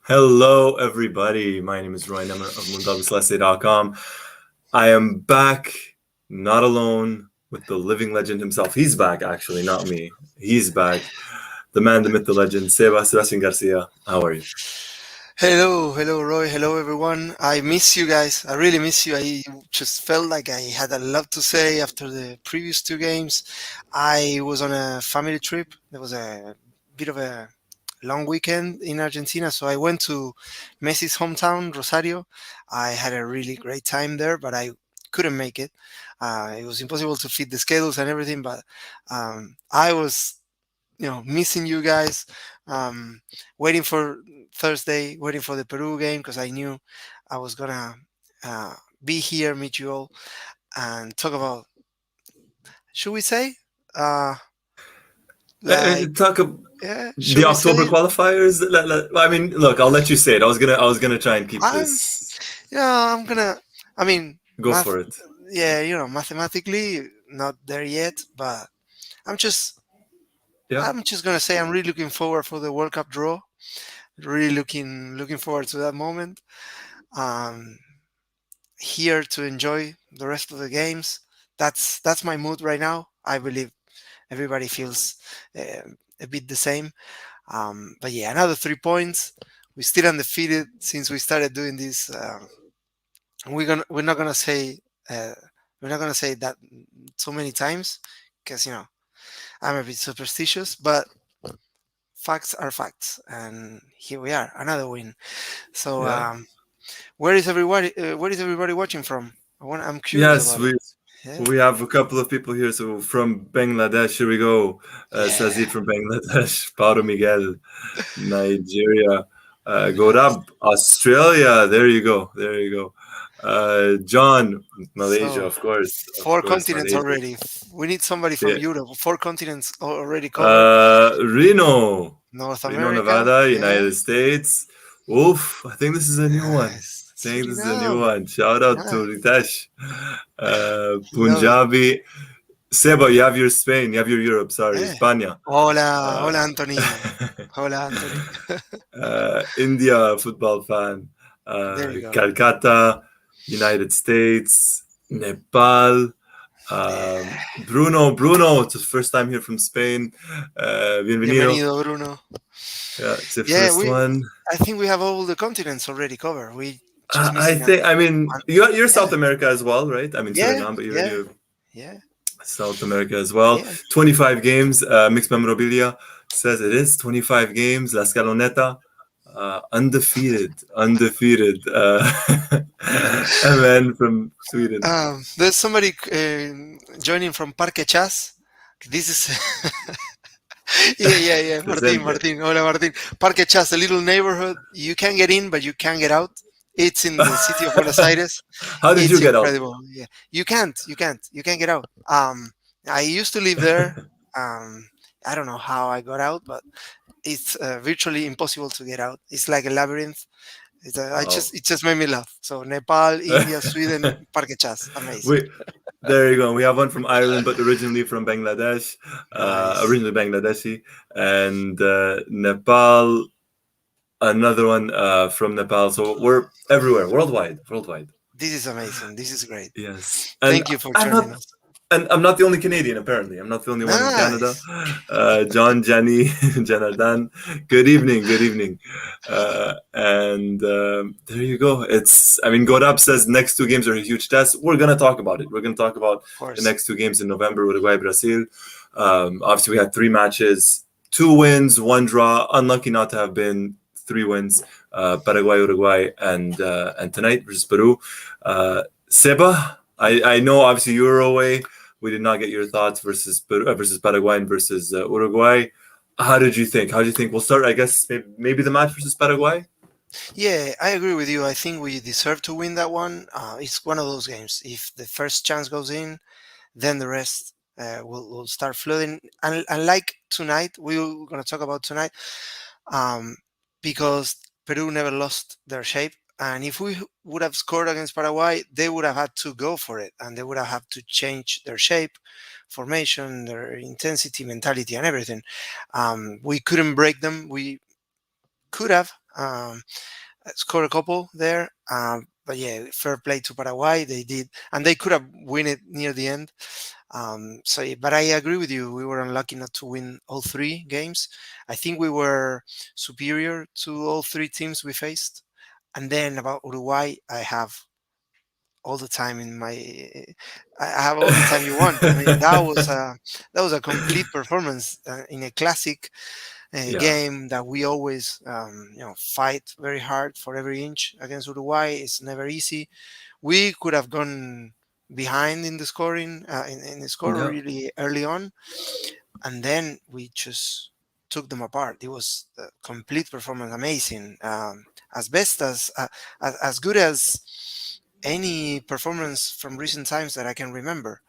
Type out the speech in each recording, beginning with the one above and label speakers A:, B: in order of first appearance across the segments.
A: Hello, everybody. My name is Roy Nemer of Mundo, Albiceleste.com. I am back, not alone, with the living legend himself. He's back, actually, not me. He's back. The man, the myth, the legend, Seba, Sebastian Garcia. How are you?
B: Hello, Roy. Hello, everyone. I miss you guys. I really miss you. I just felt like I had a lot to say after the previous two games. I was on a family trip. There was a bit of a long weekend in Argentina, so I went to Messi's hometown, Rosario. I had a really great time there, but I couldn't make it. It was impossible to fit the schedules and everything, but I was missing you guys, um, waiting for Thursday, waiting for the Peru game because I knew I was gonna uh, be here, meet you all, and talk about. Should we say, uh, like,
A: Talk about
B: yeah?
A: the
B: Should we
A: October
B: say?
A: qualifiers. I mean, look, I'll let you say it. I was gonna try and keep
B: I'm,
A: this.
B: I'm gonna. I mean,
A: Go
B: math.
A: for it.
B: Yeah, mathematically not there yet, but I'm just.
A: Yeah.
B: I'm just gonna say I'm really looking forward for the World Cup draw. Really looking forward to that moment. Um, Here to enjoy the rest of the games. That's my mood right now. I believe everybody feels a bit the same. But yeah, another 3 points. We're still undefeated since we started doing this. We're not gonna say uh, we're not gonna say that so many times because I'm a bit superstitious, but facts are facts, and here we are, another win. So
A: Yeah.
B: Where is everybody watching from? I'm curious
A: Yes,
B: about it.
A: we
B: Yeah.
A: we have a couple of people here. So from Bangladesh, here we go.
B: Yeah.
A: Sazid from Bangladesh, Paulo Miguel, Nigeria, Gorab, Australia. There you go. There you go. John, Malaysia,
B: So
A: of
B: four
A: course,
B: continents
A: Malaysia.
B: already. We need somebody from
A: Yeah.
B: Europe. Four continents already covered.
A: Reno,
B: North
A: Reno,
B: America.
A: Nevada,
B: Yeah.
A: United States. Oof, I think this is a new one.
B: Nice.
A: I think this is a new
B: Suriname.
A: one. Shout out to
B: Yeah.
A: Ritesh.
B: Love it.
A: Punjabi. Seba, you have your Spain, you have your Europe, sorry,
B: Yeah.
A: España.
B: Hola,
A: Uh,
B: hola, Anthony. Hola, Anthony.
A: India, football fan.
B: There you go.
A: Calcutta, United States, Nepal.
B: Yeah.
A: Bruno, it's his first time here from Spain. Bienvenido.
B: Bienvenido, Bruno.
A: Yeah, it's your
B: Yeah,
A: first
B: we.
A: one.
B: I think we have all the continents already covered. We just missing
A: I mean,
B: one.
A: you're
B: Yeah.
A: South America as well, right? I mean,
B: Yeah.
A: Suriname, but
B: Yeah.
A: you're
B: Yeah.
A: South America as well.
B: Yeah.
A: 25 games. Mixed Memorabilia says it is 25 games. La Scalonetta, undefeated. MN from Sweden.
B: There's somebody joining from Parque Chas. This is yeah.
A: Presente.
B: Martin. Hola, Martin. Parque Chas, a little neighborhood. You can get in, but you can't get out. It's in the city of Buenos Aires.
A: How did you
B: It's
A: get out?
B: incredible. Yeah, you can't get out. I used to live there. I don't know how I got out, but it's virtually impossible to get out. It's like a labyrinth.
A: Wow.
B: It just made me laugh. So Nepal, India, Sweden, Parque Chas, amazing.
A: we There you go. We have one from Ireland, but originally from Bangladesh.
B: Nice.
A: Originally Bangladeshi, and Nepal. Another one from Nepal. So we're everywhere, worldwide.
B: This is amazing. This is great.
A: Yes, and
B: Thank you for
A: I'm
B: joining
A: not.
B: us.
A: And I'm not the only Canadian, apparently. I'm not the only one in Canada.
B: Nice.
A: John, Jenny, Janardan. Good evening. Good evening. And there you go. I mean, Godab says next two games are a huge test. We're going to talk about it. We're going to talk about
B: Of
A: the
B: course.
A: next two games in November, Uruguay, Brazil. Obviously, we had three matches, two wins, one draw. Unlucky not to have been three wins. Paraguay, Uruguay, and tonight versus Peru. Seba, I know obviously you were away. We did not get your thoughts versus Paraguay and versus Uruguay. How did you think? How did you think? We'll start, I guess, maybe the match versus Paraguay.
B: Yeah, I agree with you. I think we deserve to win that one. It's one of those games. If the first chance goes in, then the rest will start flooding. And like tonight, we're going to talk about tonight um, because Peru never lost their shape. And if we would have scored against Paraguay, they would have had to go for it and they would have had to change their shape, formation, their intensity, mentality, and everything. We couldn't break them. We could have. scored a couple there. But yeah, fair play to Paraguay. They did, and they could have win it near the end. But I agree with you. We were unlucky not to win all three games. I think we were superior to all three teams we faced. And then about Uruguay, I have all the time in my. I have all the time you want. I mean, that was a complete performance in a classic
A: Yeah,
B: game that we always fight very hard for every inch against Uruguay. It's never easy. We could have gone behind in the scoring in the score
A: yeah,
B: really early on, and then we just took them apart. It was a complete performance, amazing, as best as good as any performance from recent times that I can remember.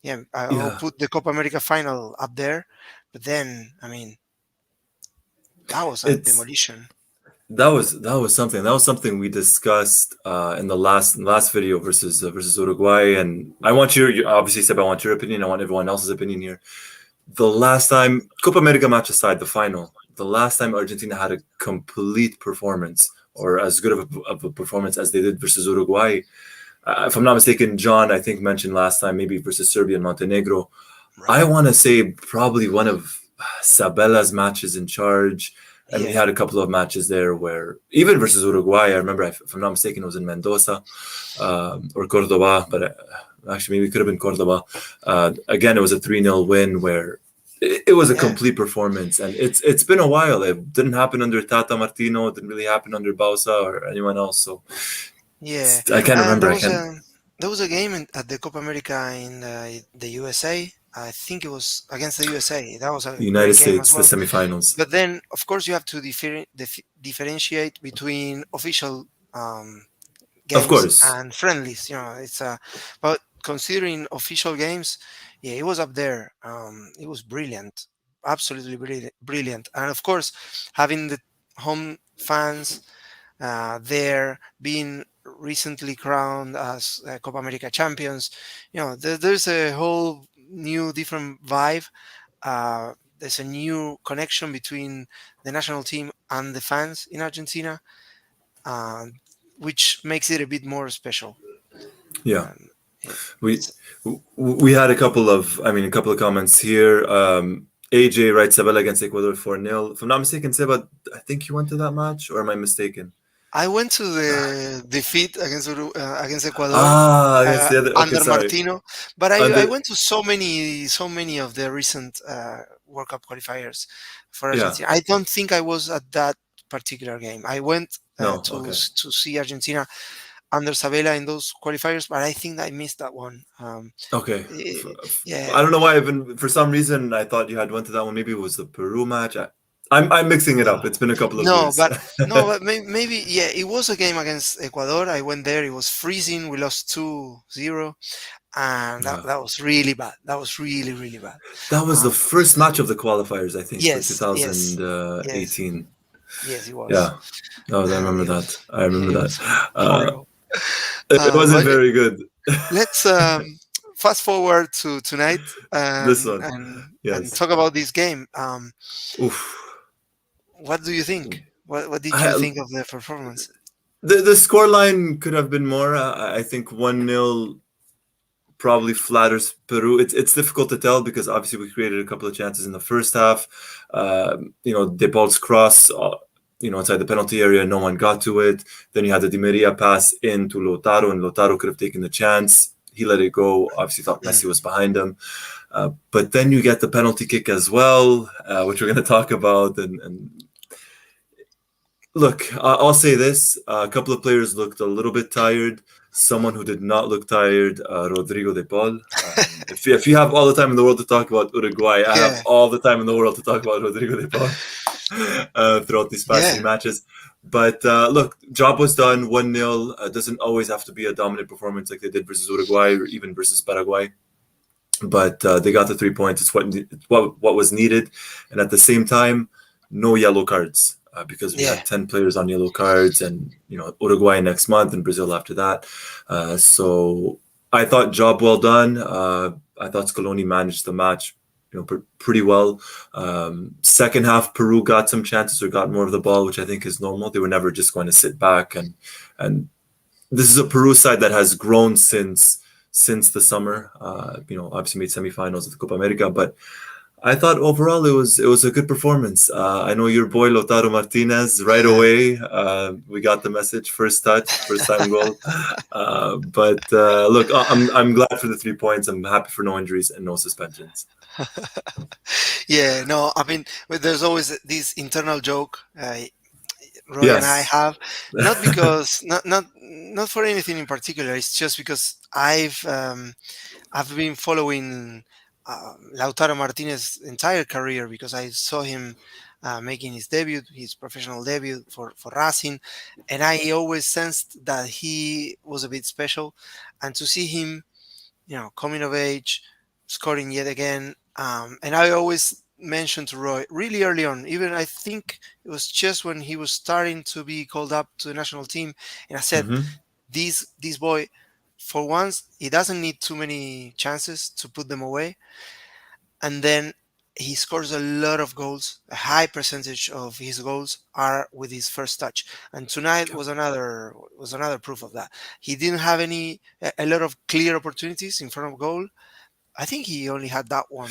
B: Yeah, I'll
A: yeah.
B: put the Copa America final up there, but then I mean that was a
A: It's
B: demolition.
A: that was something we discussed in the last video versus Uruguay, and I want obviously, Seb, I want your opinion. I want everyone else's opinion here. The last time, Copa America match aside, the final, the last time Argentina had a complete performance or as good of a performance as they did versus Uruguay, if I'm not mistaken, John, I think mentioned last time maybe versus Serbia and Montenegro. I
B: Right.
A: want to say probably one of Sabella's matches in charge. And we
B: Yeah.
A: had a couple of matches there where, even versus Uruguay, I remember, if I'm not mistaken, it was in Mendoza or Cordoba, but actually maybe it could have been Cordoba. Again, it was a 3-0 win where it was a
B: Yeah.
A: complete performance. And it's been a while. It didn't happen under Tata Martino. It didn't really happen under Bausa or anyone else. So
B: Yeah.
A: I can't
B: And
A: remember. I can't.
B: there was a game at the Copa America in the USA. I think it was against the USA. That was a
A: United
B: great game as
A: States, the
B: well.
A: semifinals.
B: But then, of course, you have to differentiate between official
A: Of
B: games
A: course.
B: and friendlies. It's but considering official games, yeah, it was up there. It was brilliant, absolutely brilliant. And of course, having the home fans there, being recently crowned as Copa America champions, there's a whole new different vibe. There's a new connection between the national team and the fans in Argentina, uh, which makes it a bit more special.
A: Yeah.
B: Um,
A: We
B: it's,
A: we had a couple of comments here. AJ writes Sabella against Ecuador 4-0. If I'm not mistaken, Seba, I think you went to that match, or am I mistaken?
B: I went to the defeat against against Ecuador
A: Against the other. Okay,
B: under
A: sorry.
B: Martino, but I
A: Under,
B: went to so many of the recent World Cup qualifiers for
A: yeah.
B: Argentina. I don't think I was at that particular game. I went
A: No. Okay.
B: to see Argentina under Sabella in those qualifiers, but I think I missed that one.
A: Okay.
B: Yeah,
A: I don't know why. Even for some reason, I thought you had went to that one. Maybe it was the Peru match. I'm mixing it
B: no,
A: up. It's been a couple of
B: no,
A: years.
B: but no, but maybe yeah, it was a game against Ecuador. I went there. It was freezing. We lost 2-0, and that
A: Yeah.
B: that was really bad. That was really really bad.
A: That was the
B: Um,
A: first match of the qualifiers, I think, for
B: yes, yes, yes,
A: 2018.
B: yes, it was.
A: Yeah. Oh, I remember
B: It
A: that.
B: was,
A: I remember
B: it
A: that.
B: was
A: Uh,
B: horrible.
A: it wasn't
B: But
A: very good.
B: let's fast forward to tonight
A: This
B: and
A: one.
B: and
A: Yes.
B: talk about this game.
A: Oof.
B: What do you think? What did you
A: I,
B: think of the performance?
A: the score line could have been more. I think 1-0 probably flatters Peru. It's difficult to tell because obviously we created a couple of chances in the first half. De Paul's cross, inside the penalty area, no one got to it. Then you had the Di Maria pass into Lautaro, and Lautaro could have taken the chance. He let it go. Obviously, thought
B: Mm.
A: Messi was behind him. But then you get the penalty kick as well, which we're going to talk about. And look, I'll say this: a couple of players looked a little bit tired. Someone who did not look tired, Rodrigo de Paul. If you have all the time in the world to talk about Uruguay, I have
B: Yeah,
A: all the time in the world to talk about Rodrigo de Paul throughout these past three
B: yeah,
A: matches. But look, job was done. 1-0. Doesn't always have to be a dominant performance like they did versus Uruguay or even versus Paraguay. But they got the 3 points. It's what was needed, and at the same time, no yellow cards because we
B: yeah,
A: had 10 players on yellow cards, and Uruguay next month and Brazil after that. So I thought job well done. I thought Scaloni managed the match pretty well. Second half, Peru got some chances or got more of the ball, which I think is normal. They were never just going to sit back, and this is a Peru side that has grown since the summer. Obviously made semifinals of the Copa America, but I thought overall it was a good performance. I know your boy Lautaro Martinez right away. We got the message, first touch, first time goal. But look, I'm glad for the 3 points. I'm happy for no injuries and no suspensions.
B: Yeah, no, I mean, there's always this internal joke Roy and I
A: Yes.
B: have, not because not for anything in particular. It's just because I've been following Lautaro Martinez's entire career because I saw him making his professional debut for Racing, and I always sensed that he was a bit special, and to see him, coming of age, scoring yet again. And I always mentioned to Roy really early on, even I think it was just when he was starting to be called up to the national team, and I said,
A: Hmm.
B: this boy, for once, he doesn't need too many chances to put them away, and then he scores a lot of goals. A high percentage of his goals are with his first touch, and tonight was another proof of that. He didn't have a lot of clear opportunities in front of goal. I think he only had that one,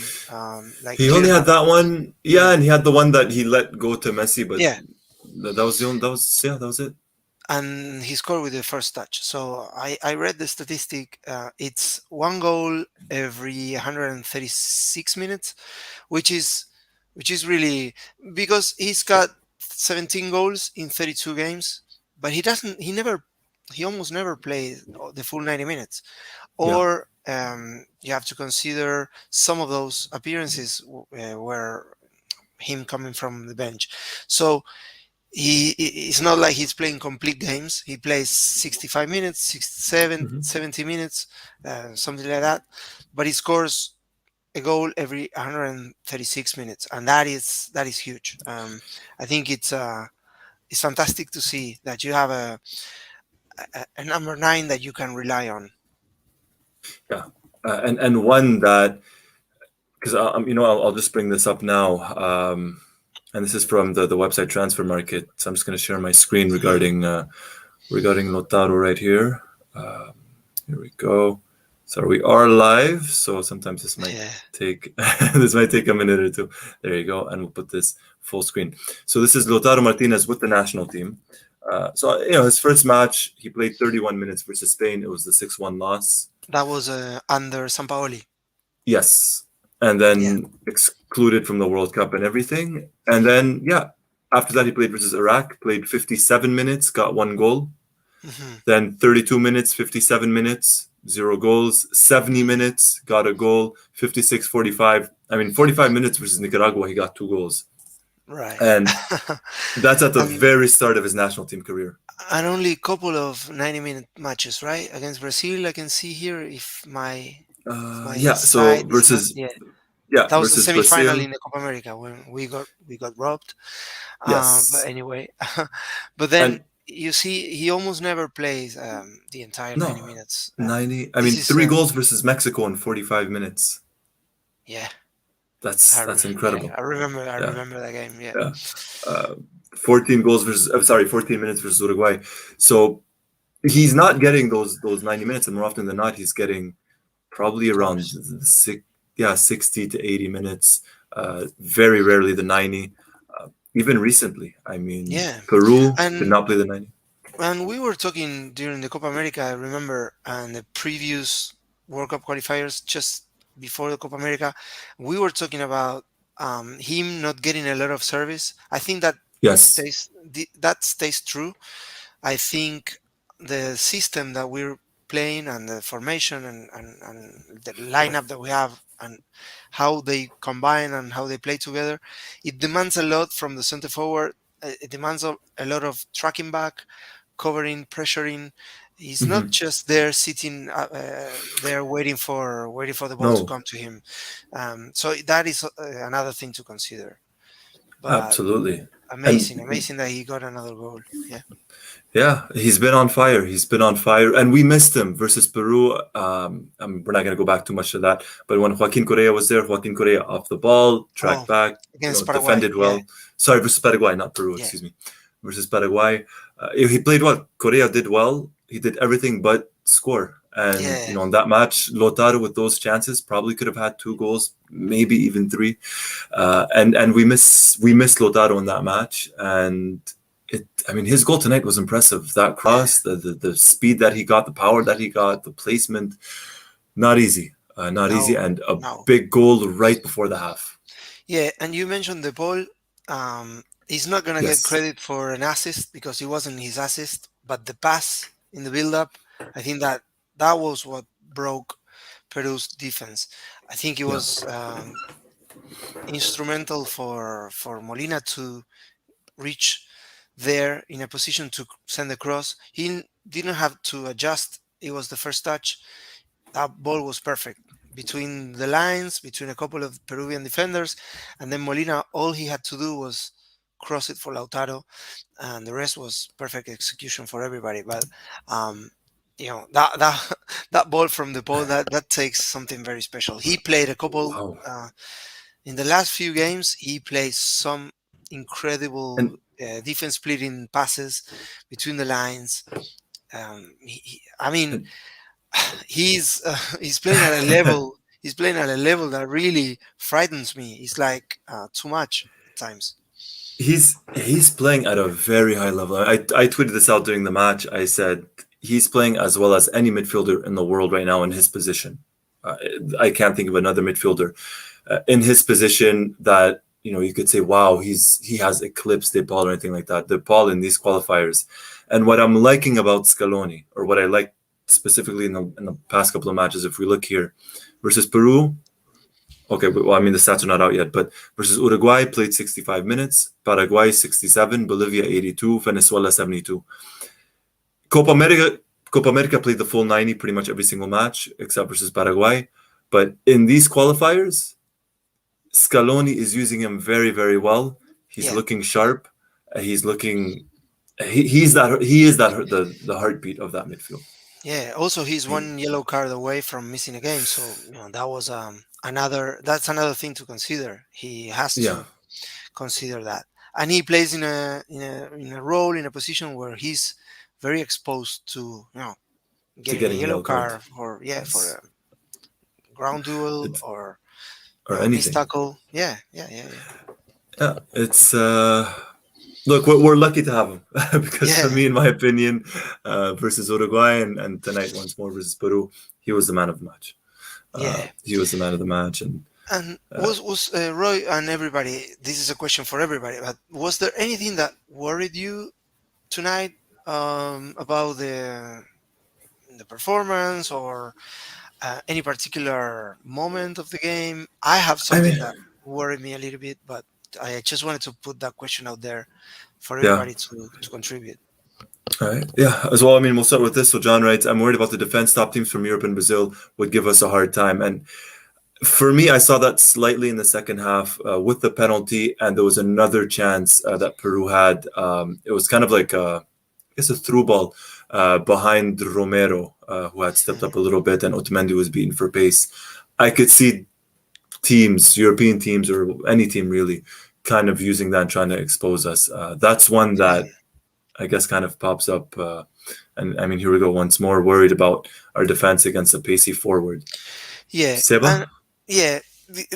B: like
A: He
B: clear
A: only had
B: cut.
A: that one, yeah,
B: Yeah,
A: and he had the one that he let go to Messi, but
B: yeah,
A: that was the only, that was it.
B: and he scored with the first touch. So I read the statistic. It's one goal every 136 minutes, which is which is really, because he's got 17 goals in 32 games, but he almost never plays the full 90 minutes.
A: Yeah.
B: Or you have to consider some of those appearances were him coming from the bench. So it's not like he's playing complete games. He plays 65 minutes, 67,
A: Hmm.
B: 70 minutes, something like that. But he scores a goal every 136 minutes, and that is huge. I think it's fantastic to see that you have a number nine that you can rely on.
A: Yeah. And one that, because I'll just bring this up now. And this is from the website Transfer Market. So I'm just going to share my screen
B: Mhm.
A: regarding Lautaro right here. Here we go. So we are live. So sometimes this might
B: Yeah.
A: take this might take a minute or two. There you go, and we'll put this full screen. So this is Lautaro Martinez with the national team. So his first match, he played 31 minutes versus Spain. It was the 6-1 loss.
B: That was under Sampaoli.
A: Yes. And
B: Yeah.
A: then excluded from the World Cup and everything. And then, yeah, after that, he played versus Iraq, played 57 minutes, got 1 goal.
B: Hmm.
A: Then 32 minutes, 57 minutes, 0 goals. 70 minutes, got a goal. 56, 45. I mean, 45 minutes versus Nicaragua, he got 2 goals.
B: Right.
A: And that's at the
B: and
A: very start of his national team career.
B: and only a couple of 90-minute matches, right? Against Brazil, I can see here, if my
A: Yeah, so
B: site is not.
A: versus,
B: Yeah,
A: yeah,
B: that was the
A: versus
B: semi-final
A: Brazil.
B: in the Copa America when we got robbed. But
A: Yes.
B: anyway, but then
A: And
B: you see, he almost never plays the entire 90
A: no,
B: minutes.
A: 90. I
B: This
A: mean,
B: is
A: 3 goals versus Mexico in 45 minutes.
B: yeah,
A: That's incredible.
B: I remember. I
A: Yeah,
B: remember that game. Yeah.
A: yeah. Uh, 14 goals versus, sorry, 14 minutes versus Uruguay. So he's not getting those 90 minutes, and more often than not, he's getting probably around
B: Hours.
A: six, yeah, 60 to 80 minutes. Very rarely the 90. Even recently, I mean,
B: Yeah,
A: Peru did
B: and
A: not play the 90.
B: and we were talking during the Copa America. I remember, and the previous World Cup qualifiers just before the Copa America, we were talking about him not getting a lot of service. I think that
A: Yes.
B: stays true. I think the system that we're playing and the formation and the lineup that we have and how they combine and how they play together, it demands a lot from the center forward. It demands a lot of tracking back, covering, pressuring. He's not
A: Hmm.
B: just there sitting there waiting for the ball to
A: No.
B: come to him. So that is another thing to consider. But
A: Absolutely.
B: amazing,
A: And
B: amazing that he got another goal. Yeah.
A: yeah, he's been on fire. He's been on fire, and we missed him versus Peru. We're not going to go back too much to that, but when Joaquin Correa was there, Joaquin Correa off the ball,
B: Oh,
A: tracked back,
B: against Paraguay.
A: defended
B: Yeah,
A: well. Sorry, versus Paraguay, not Peru.
B: yeah,
A: Excuse me, versus Paraguay. He played well. Correa did well. He did everything but score. And
B: yeah,
A: in that match, Lautaro with those chances probably could have had two goals, maybe even three. And we missed Lautaro in that match, and I mean, his goal tonight was impressive. That
B: yeah.
A: cross, the speed that he got, the power that he got, the placement, not easy, not easy,
B: No,
A: and a
B: no.
A: big goal right before the half.
B: Yeah, and you mentioned the ball. He's not gonna get
A: Yes,
B: credit for an assist because it wasn't his assist, but the pass in the build-up, I think that was what broke Peru's defense. I think it
A: yeah,
B: was instrumental for Molina to reach there in a position to send the cross. He didn't have to adjust. It was the first touch. That ball was perfect between the lines, between a couple of Peruvian defenders, and then Molina. All he had to do was cross it for Lautaro, and the rest was perfect execution for everybody. But um, that that ball from the ball that takes something very special. He played a couple
A: wow,
B: in the last few games. He played some incredible
A: and
B: defense splitting passes between the lines. I mean,
A: and
B: he's playing at a level. He's playing at a level that really frightens me. It's like too much at times.
A: he's playing at a very high level. I tweeted this out during the match. I said he's playing as well as any midfielder in the world right now in his position. Uh, I can't think of another midfielder in his position that you could say, wow, he has eclipsed De Paul or anything like that. De Paul in these qualifiers, and what I'm liking about Scaloni, or what I like specifically in the past couple of matches, if we look here, versus Peru. Okay, well, I mean the stats are not out yet, but versus Uruguay played 65 minutes, Paraguay 67, Bolivia 82, Venezuela 72. Copa America Copa America played the full 90 pretty much every single match except versus Paraguay. But in these qualifiers, Scaloni is using him very, very well. He's
B: Yeah,
A: looking sharp. He's looking. He is that the heartbeat of that midfield.
B: yeah. Also, he's
A: He,
B: one yellow card away from missing a game, so that was another. That's another thing to consider. He has
A: yeah,
B: to consider that, and he plays in a role in a position where he's very exposed to
A: to
B: getting a
A: getting a
B: yellow
A: yellow card.
B: card for
A: Yes,
B: a ground duel
A: it's,
B: or
A: or
B: missed
A: anything.
B: tackle. Yeah, yeah, yeah, yeah,
A: Yeah, it's look, we're lucky to have him because for
B: yeah,
A: me, in my opinion, versus Uruguay and tonight once more versus Peru, he was the man of the match.
B: yeah.
A: He was the man of the match, and
B: And
A: uh,
B: was Roy and everybody? This is a question for everybody. But was there anything that worried you tonight about the performance or any particular moment of the game? I have
A: I
B: something
A: mean,
B: that worried me a little bit, but I just wanted to put that question out there for
A: yeah.
B: everybody to contribute.
A: All right. Yeah, as well. I mean, we'll start with this. So, John writes, I'm worried about the defense. Top teams from Europe and Brazil would give us a hard time. And for me, I saw that slightly in the second half with the penalty. And there was another chance that Peru had. It was kind of like, I guess, a through ball behind Romero, who had stepped up a little bit, and Otamendi was beaten for pace. I could see teams, European teams, or any team really, kind of using that and trying to expose us. That's one that I guess kind of pops up. And I mean, here we go once more, worried about our defense against a pacey forward.
B: Yeah, and
A: Seba?
B: yeah,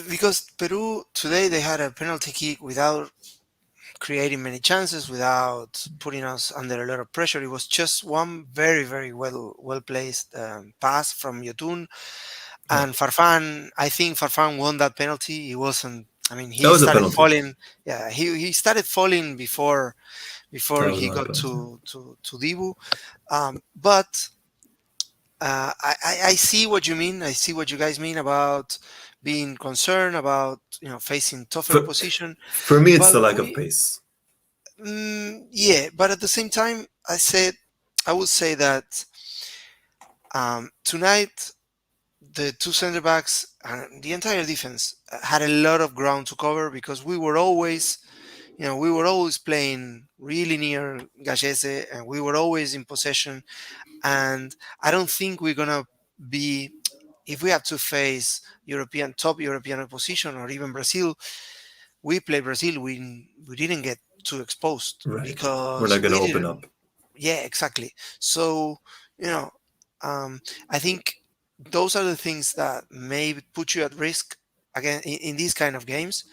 B: because Peru today they had a penalty kick without creating many chances, without putting us under a lot of pressure. It was just one very very well placed pass from Yotun
A: Yeah.
B: and Farfan. I think Farfan won that penalty. He wasn't. I mean,
A: That
B: he
A: was a
B: started
A: penalty.
B: falling. Yeah, he started falling before
A: That was
B: he
A: not a
B: got
A: penalty.
B: to Dibu. But I see what you mean. I see what you guys mean about being concerned about facing tougher
A: For,
B: opposition.
A: for me, it's
B: But
A: the lack of pace.
B: yeah. But at the same time, I would say that tonight the two center backs and the entire defense had a lot of ground to cover because we were always we were always playing really near Gallese, and we were always in possession. And I don't think we're gonna be, if we have to face top European opposition, or even Brazil. We play Brazil. We didn't get too exposed
A: Right. We're
B: because
A: not going to
B: we
A: open
B: didn't.
A: up.
B: Yeah, exactly. So, you know, I think those are the things that may put you at risk again in these kind of games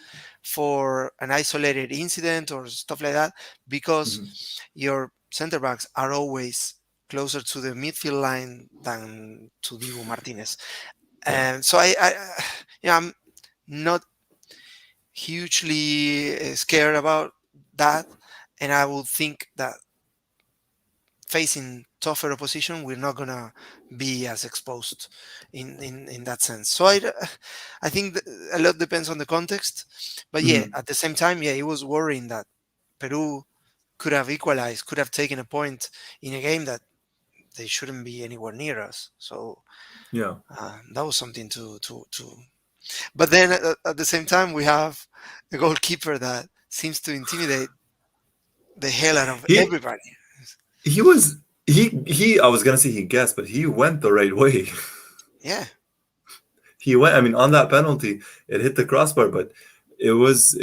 B: for an isolated incident or stuff like that, because
A: Mhm.
B: your center backs are always closer to the midfield line than to Dibu Martinez.
A: Yeah.
B: And so yeah, I'm not hugely scared about that, and I would think that facing tougher opposition, we're not gonna be as exposed in that sense. So I think that a lot depends on the context, but yeah,
A: Mhm.
B: at the same time, yeah, it was worrying that Peru could have equalized, could have taken a point in a game that they shouldn't be anywhere near us. So
A: Yeah.
B: that was something to. But then at the same time, we have a goalkeeper that seems to intimidate the hell out of
A: He
B: everybody.
A: he was he I was going to say he guessed, but he went the right way.
B: Yeah,
A: He went, I mean, on that penalty, it hit the crossbar, but it was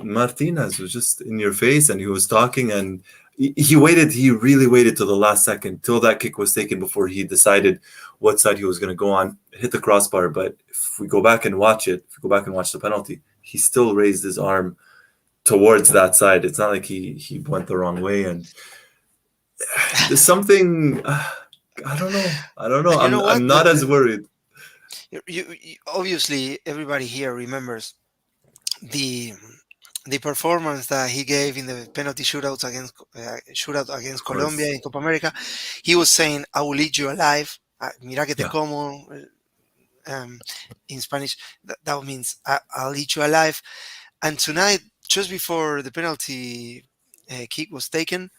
A: Martinez was just in your face, and he was talking, and he waited. He really waited till the last second, till that kick was taken, before he decided what side he was going to go on. It hit the crossbar, but if we go back and watch it, if we go back and watch the penalty, he still raised his arm towards that side. It's not like he went the wrong way, and there's something. I don't know. I don't know.
B: and you know what?
A: I'm not as worried.
B: Obviously everybody here remembers the the performance that he gave in the penalty shootout against
A: Of
B: Colombia
A: course.
B: in Copa America. He was saying, "I will eat you alive." Mira que te
A: Yeah.
B: como. Um, in Spanish, that means I'll eat you alive. And tonight, just before the penalty kick was taken,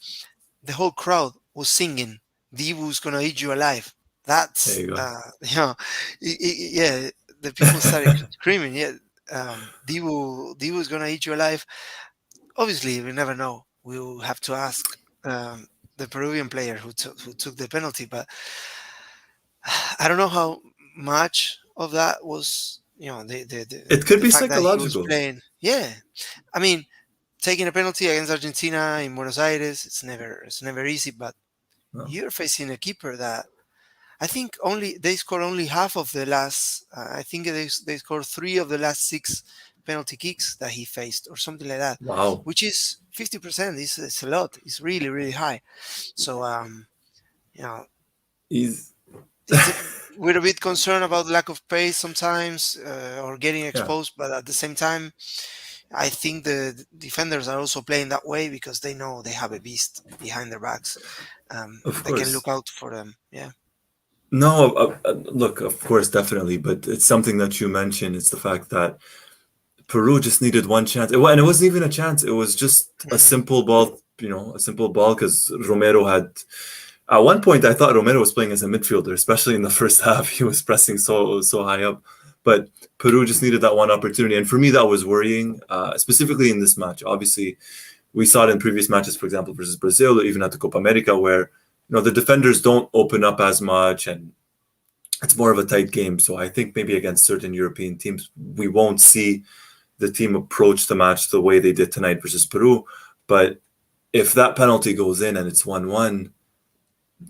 B: the whole crowd was singing, "Dibu's gonna eat you alive."
A: There
B: That's
A: you go.
B: yeah. The people started screaming, "Yeah, Dibu's gonna eat you alive." Obviously, we never know. We'll have to ask the Peruvian player who took the penalty, but I don't know how much of that was,
A: It could
B: the
A: be
B: fact that he was
A: psychological.
B: playing. Yeah, I mean, taking a penalty against Argentina in Buenos Aires, it's never easy, but
A: No.
B: you're facing a keeper that I think only they scored only half of the last. I think they scored three of the last six penalty kicks that he faced, or something like that,
A: Wow.
B: which is 50%. It's a lot. It's really really high. So you know,
A: He's
B: it's we're a bit concerned about lack of pace sometimes, or getting
A: yeah,
B: exposed, but at the same time, I think the defenders are also playing that way because they know they have a beast behind their backs.
A: of
B: They can
A: course.
B: look out for them. Yeah.
A: No, look, of course, definitely, but it's something that you mentioned. It's the fact that Peru just needed one chance, and it wasn't even a chance. It was just a
B: Mhm.
A: simple ball, a simple ball, because Romero had. At one point, I thought Romero was playing as a midfielder, especially in the first half. He was pressing so high up, but Peru just needed that one opportunity, and for me, that was worrying, specifically in this match. Obviously, we saw it in previous matches, for example, versus Brazil, or even at the Copa America, where the defenders don't open up as much, and it's more of a tight game. So I think maybe against certain European teams, we won't see the team approach the match the way they did tonight versus Peru. But if that penalty goes in and it's 1-1,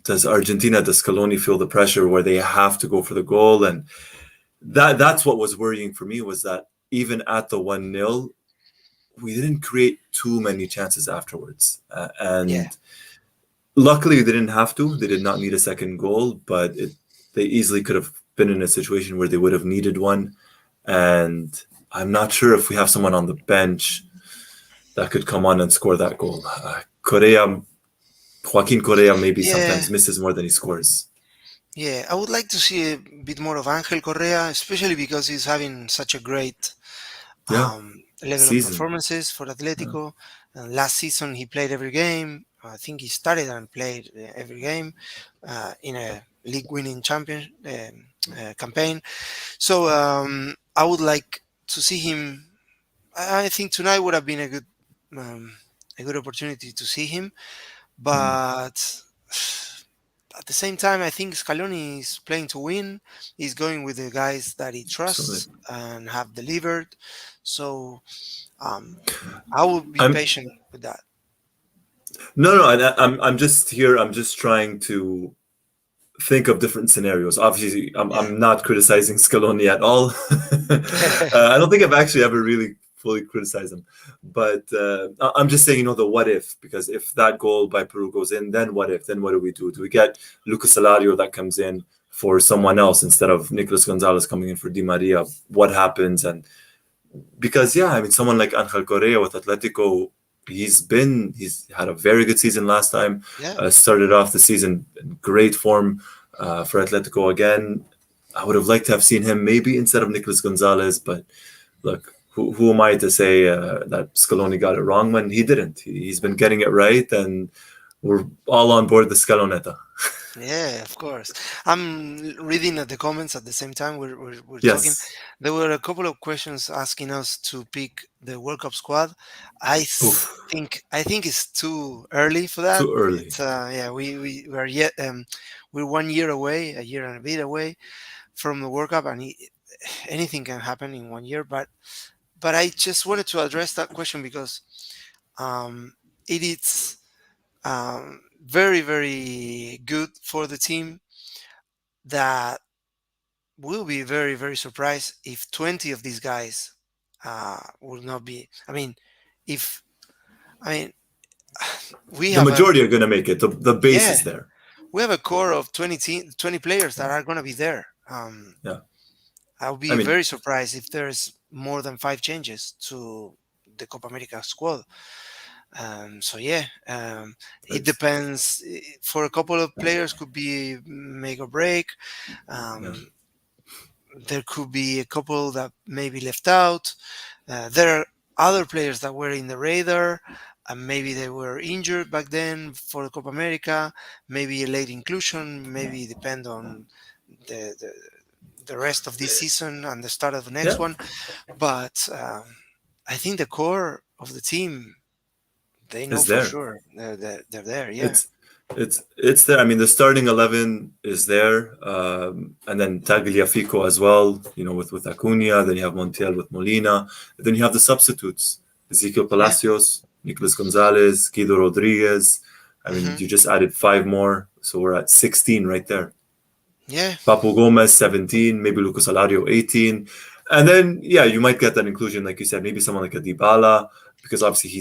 A: does Argentina, does Scaloni feel the pressure where they have to go for the goal? And that's what was worrying for me, was that even at the 1-0, we didn't create too many chances afterwards.
B: Yeah.
A: And luckily, they didn't have to. They did not need a second goal, but they easily could have been in a situation where they would have needed one. And I'm not sure if we have someone on the bench that could come on and score that goal. Joaquin Correa maybe
B: Yeah.
A: sometimes misses more than he scores.
B: Yeah. I would like to see a bit more of Angel Correa, especially because he's having such a great
A: Yeah,
B: level of
A: season.
B: performances for
A: Yeah.
B: Atletico. Last season, he played every game. I think he started and played every game in a league-winning champion campaign. So I would like to see him. I think tonight would have been a good. um, a good opportunity to see him.
A: Mm,
B: But at the same time, I think Scaloni is playing to win. He's going with the guys that he trusts
A: absolutely.
B: and have delivered. So um, I will be
A: I'm
B: patient with that.
A: no, I'm just here. I'm just trying to think of different scenarios. Obviously,
B: Yeah.
A: I'm not criticizing Scaloni at all. I don't think I've actually ever really fully criticized him, but I'm just saying, the what if, because if that goal by Peru goes in, then what if? Then what do we do? Do we get Lucas Alario that comes in for someone else instead of Nicolas Gonzalez coming in for Di Maria? What happens? And because yeah, I mean, someone like Angel Correa with Atletico, he's had a very good season last time.
B: Yeah.
A: Started off the season in great form for Atletico again. I would have liked to have seen him maybe instead of Nicolas Gonzalez, but look, who am I to say that Scaloni got it wrong when he didn't? He's been getting it right, and we're all on board the Scalonetta.
B: Yeah, of course. I'm reading at the comments at the same time we're talking.
A: Yes.
B: There were a couple of questions asking us to pick the World Cup squad. I
A: Oof.
B: think it's too early for that.
A: Too early.
B: It's yeah, we're yet we're 1 year away, a year and a bit away from the World Cup, and anything can happen in 1 year. But I just wanted to address that question because it is very, very good for the team that will be very, very surprised if 20 of these guys will not be. If, I mean, we
A: The
B: have a,
A: majority are going to make it. The base
B: yeah,
A: is there.
B: we have a core of 20 players that are going to be there.
A: Yeah.
B: I'll
A: I
B: be
A: mean,
B: very surprised if there's more than 5 changes to the Copa America squad. So yeah, it
A: it's
B: depends. For a couple of players, could be make or break.
A: yeah.
B: Um, there could be a couple that may be left out. There are other players that were in the radar, and maybe they were injured back then for the Copa America. Maybe a late inclusion. Maybe depend on the the, the rest of this season and the start of the next
A: Yeah,
B: one. But I think the core of the team, they know
A: is
B: for
A: there.
B: sure they're there. Yeah.
A: It's there. I mean, the starting 11 is there, and then Tagliafico as well. With Acuna. Then you have Montiel with Molina. Then you have the substitutes: Ezequiel
B: Yeah.
A: Palacios, Nicolas Gonzalez, Guido Rodriguez. I mean,
B: Hmm.
A: you just added five more, so we're at 16 right there.
B: Yeah.
A: Papu Gomez 17, maybe Lucas Alario 18. And then, yeah, you might get that inclusion, like you said, maybe someone like a Dybala, because obviously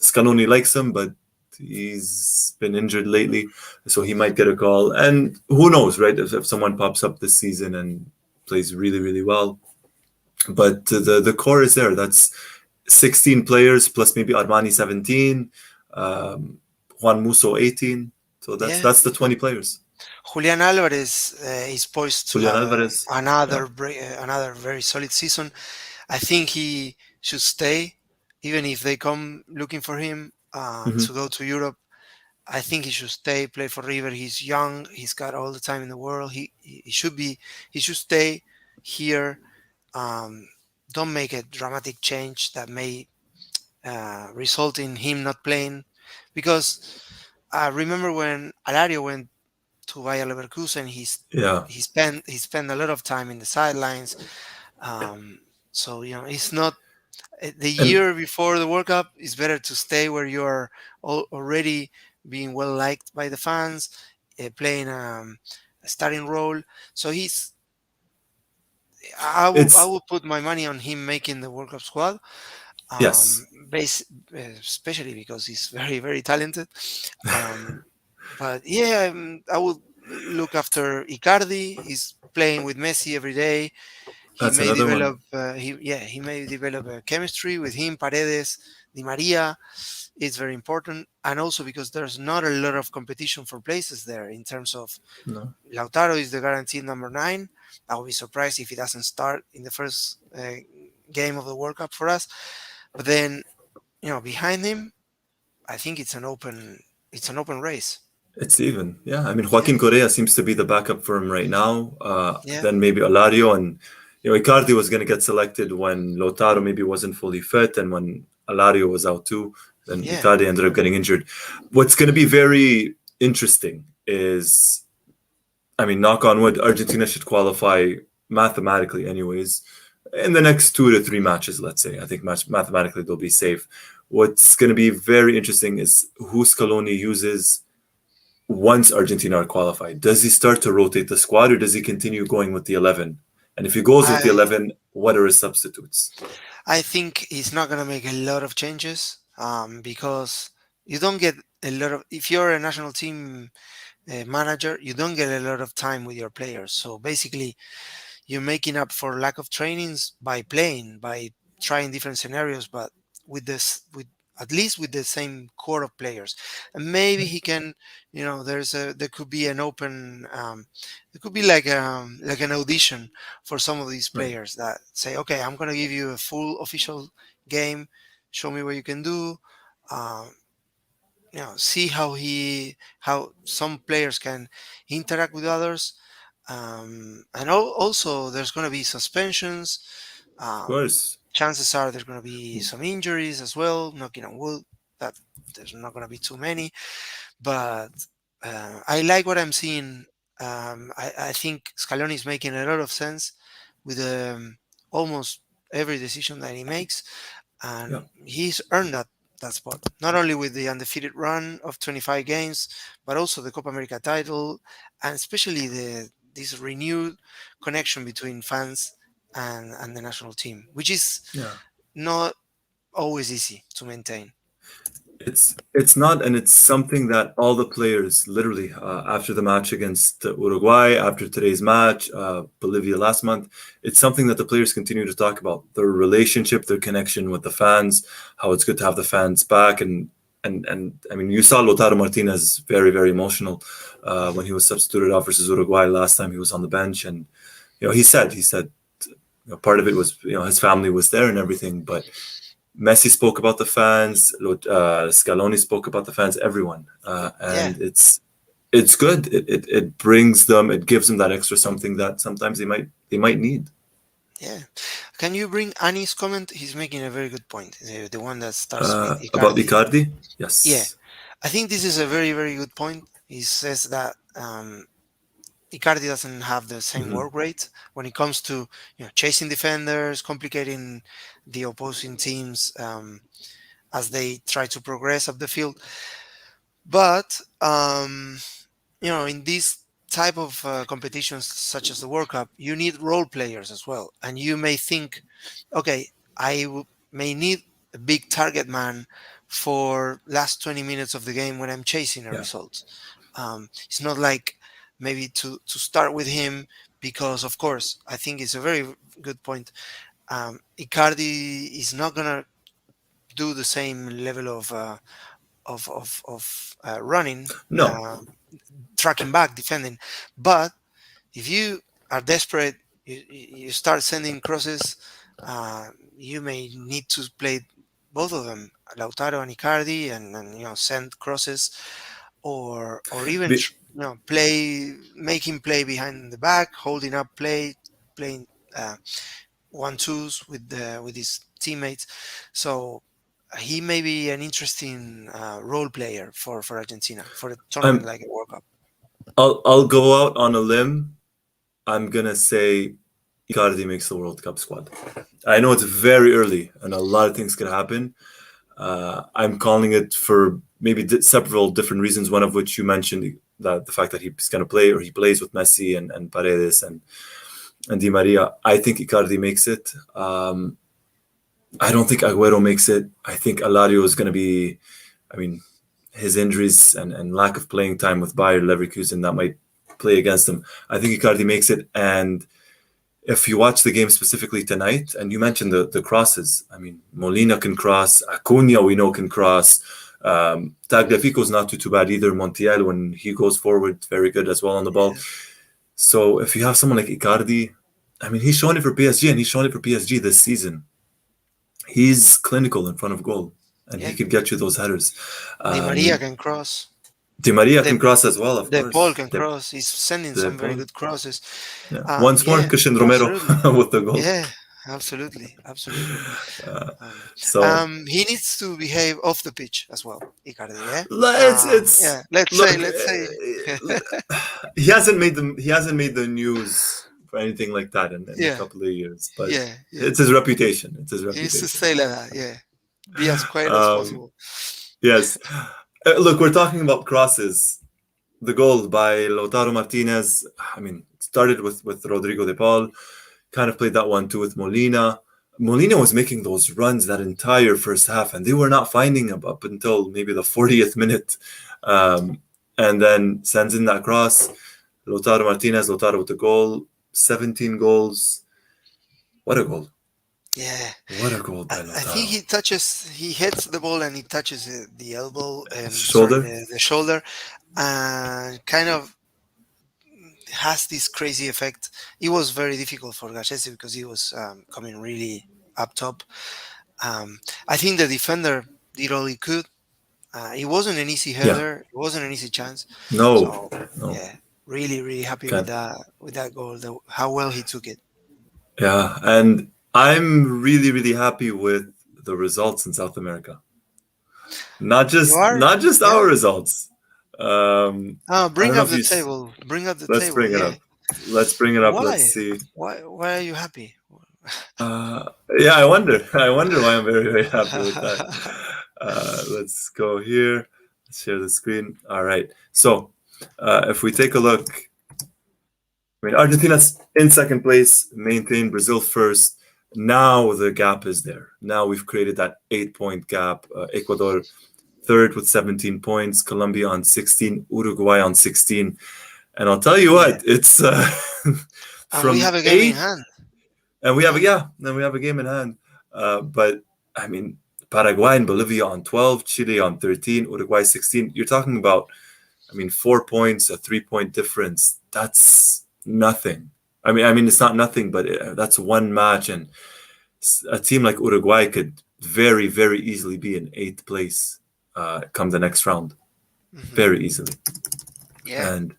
A: Scaloni likes him, but he's been injured lately, so he might get a call. And who knows, right? If someone pops up this season and plays really, really well. But the core is there. That's 16 players plus maybe Armani 17, Juan Musso 18. So that's
B: Yeah.
A: that's the 20 players.
B: Julian Alvarez is poised to
A: Julian
B: have
A: Alvarez. Yeah.
B: another very solid season. I think he should stay, even if they come looking for him to
A: Hmm.
B: go to Europe. I think he should stay, play for River. He's young. He's got all the time in the world. He should be. He should stay here. Um, don't make a dramatic change that may result in him not playing, because I remember when Alario went to Bayer Leverkusen,
A: Yeah.
B: he spent a lot of time in the sidelines. Um, so it's not the
A: And
B: year before the World Cup. It's better to stay where you're already being well liked by the fans, playing a starting role. So I
A: it's
B: will put my money on him making the World Cup squad.
A: yes.
B: Especially because he's very, very talented. Um, but yeah, I would look after Icardi. He's playing with Messi every day. He
A: That's
B: may
A: another one.
B: develop, he may develop a chemistry with him. Paredes, Di Maria, is very important, and also because there's not a lot of competition for places there. In terms of
A: No.
B: Lautaro is the guaranteed number 9. I will be surprised if he doesn't start in the first game of the World Cup for us. But then, behind him, I think it's an open race.
A: It's even. Yeah. I mean,
B: Yeah,
A: Joaquin Correa seems to be the backup for him right now.
B: yeah,
A: Then maybe Olario and Icardi was going to get selected when Lautaro maybe wasn't fully fit and when Alario was out too. Then
B: Yeah.
A: Icardi ended up getting injured. What's going to be very interesting is, I mean, knock on wood, Argentina should qualify mathematically, anyways, in the next 2 to 3 matches, let's say. I think mathematically they'll be safe. What's going to be very interesting is who Scaloni uses once Argentina are qualified. Does he start to rotate the squad or does he continue going with the 11? And if he goes with the
B: I
A: 11, what are his substitutes?
B: I think he's not gonna make a lot of changes because you don't get a lot of if you're a national team manager, you don't get a lot of time with your players. So basically, you're making up for lack of trainings by playing, by trying different scenarios, but with at least with the same core of players. And maybe he can, there could be an open, it could be like an audition for some of these
A: Right.
B: players that say, okay, I'm going to give you a full official game, show me what you can do. Um, See how some players can interact with others, and also there's going to be suspensions.
A: Of
B: um,
A: course.
B: Chances are there's going to be some injuries as well, knocking on wood that there's not going to be too many, but I like what I'm seeing. I think Scaloni is making a lot of sense with almost every decision that he makes,
A: Yeah.
B: and he's earned that spot not only with the undefeated run of 25 games, but also the Copa America title, and especially the this renewed connection between fans and the national team, which is
A: Yeah.
B: not always easy to maintain.
A: It's not, and it's something that all the players literally after the match against Uruguay, after today's match, Bolivia last month, it's something that the players continue to talk about their relationship, their connection with the fans, how it's good to have the fans back, and I mean, you saw Lautaro Martinez very very emotional when he was substituted out versus Uruguay last time he was on the bench, and he said part of it was his family was there and everything, but Messi spoke about the fans. Scaloni spoke about the fans. Everyone,
B: Yeah,
A: and it's good. It brings them. It gives them that extra something that sometimes they might need.
B: yeah. Can you bring Ani's comment? He's making a very good point. The one that starts with
A: About
B: Icardi.
A: Icardi,
B: Yeah,
A: yes,
B: I think this is a very, very good point. He says that Icardi doesn't have the same
A: hmm
B: work rate when it comes to chasing defenders, complicating the opposing teams as they try to progress up the field. But in these type of competitions such as the World Cup, you need role players as well, and you may think, okay, may need a big target man for last 20 minutes of the game when I'm chasing a
A: yeah.
B: result. It's not like maybe to start with him because, of course, I think it's a very good point. Icardi is not gonna do the same level of running,
A: No,
B: tracking back, defending. But if you are desperate, you start sending crosses. You may need to play both of them, Lautaro and Icardi, and send crosses, or even
A: be,
B: play, making play behind the back, holding up play, playing uh, 1-2s with his teammates. So he may be an interesting role player for Argentina for a tournament
A: I'm.
B: like a World Cup.
A: I'll go out on a limb. I'm gonna say Icardi makes the World Cup squad. I know it's very early and a lot of things could happen. I'm calling it for maybe several different reasons. One of which you mentioned, that the fact that he's going to play or he plays with Messi and Paredes and Di Maria. I think Icardi makes it. I don't think Agüero makes it. I think Alario is going to be. I mean, his injuries and lack of playing time with Bayer Leverkusen that might play against him. I think Icardi makes it, and if you watch the game specifically tonight, and you mentioned the crosses, I mean, Molina can cross, Acuna we know can cross. Tagliafico's not too bad either. Montiel, when he goes forward, very good as well on the ball. So if you have someone like Icardi, I mean, he's shown it for PSG, and he's shown it for PSG this season. He's clinical in front of goal, and he
B: Yeah,
A: could get you those headers.
B: Di Maria
A: Um,
B: can cross.
A: Di Maria
B: The
A: can cross as well, of
B: the Paul
A: course.
B: can cross. He's sending
A: The
B: some very
A: Paul.
B: good crosses.
A: Yeah. Once more,
B: Yeah,
A: Christian Romero
B: absolutely.
A: with the goal.
B: Yeah, absolutely, absolutely.
A: Uh,
B: Um,
A: so
B: he needs to behave off the pitch as well, Icardi. Yeah,
A: it's
B: yeah. Let's say,
A: look.
B: let's say,
A: He hasn't made the news for anything like that in a
B: yeah,
A: couple of years, but
B: yeah, yeah.
A: it's his reputation. It's his
B: He needs to
A: reputation.
B: stay like that. Yeah, be as quiet as
A: Um,
B: possible.
A: yes. Look, we're talking about crosses. The goal by Lautaro Martinez. I mean, it started with Rodrigo de Paul. Kind of played that one too with Molina. Molina was making those runs that entire first half, and they were not finding him up until maybe the 40th minute. And then sends in that cross. Lautaro Martinez, Lautaro with the goal. 17 goals. What a goal.
B: Yeah,
A: What a goal by
B: I think
A: Lautaro.
B: he hits the ball and he touches the elbow, sorry,
A: Shoulder?
B: the shoulder, and kind of has this crazy effect. It was very difficult for Garcia because he was coming really up top. I think the defender did all he could. It wasn't an easy
A: Yeah.
B: header. It wasn't an easy chance.
A: No.
B: So
A: No.
B: yeah, really, really happy
A: Can't.
B: with that goal. How well he took it.
A: Yeah. And I'm really, really happy with the results in South America. Not
B: You
A: just
B: are,
A: not just
B: yeah.
A: our results. I
B: Bring
A: don't know
B: up
A: if
B: the
A: you.
B: table. Bring up the
A: Let's
B: table.
A: bring it
B: Yeah.
A: up. Let's bring it up. Let's
B: Why?
A: see.
B: Why are you happy?
A: Yeah, I wonder. I wonder why I'm very, very happy with that. Let's go here. Let's share the screen. All right. So, if we take a look, I mean, Argentina's in second place, maintained Brazil first. Now the gap is there. Now we've created that 8 point gap. Ecuador third with 17 points, Colombia on 16, Uruguay on 16. And I'll tell you
B: Yeah.
A: what, it's
B: And we have
A: from
B: a game in
A: eight,
B: hand.
A: and we have a game in hand. But I mean, Paraguay and Bolivia on 12, Chile on 13, Uruguay 16. You're talking about, I mean, 4 points, a 3 point difference. That's nothing. I mean, it's not nothing, but that's one match, and a team like Uruguay could very, very easily be in eighth place come the next round,
B: Hmm.
A: very easily.
B: Yeah.
A: And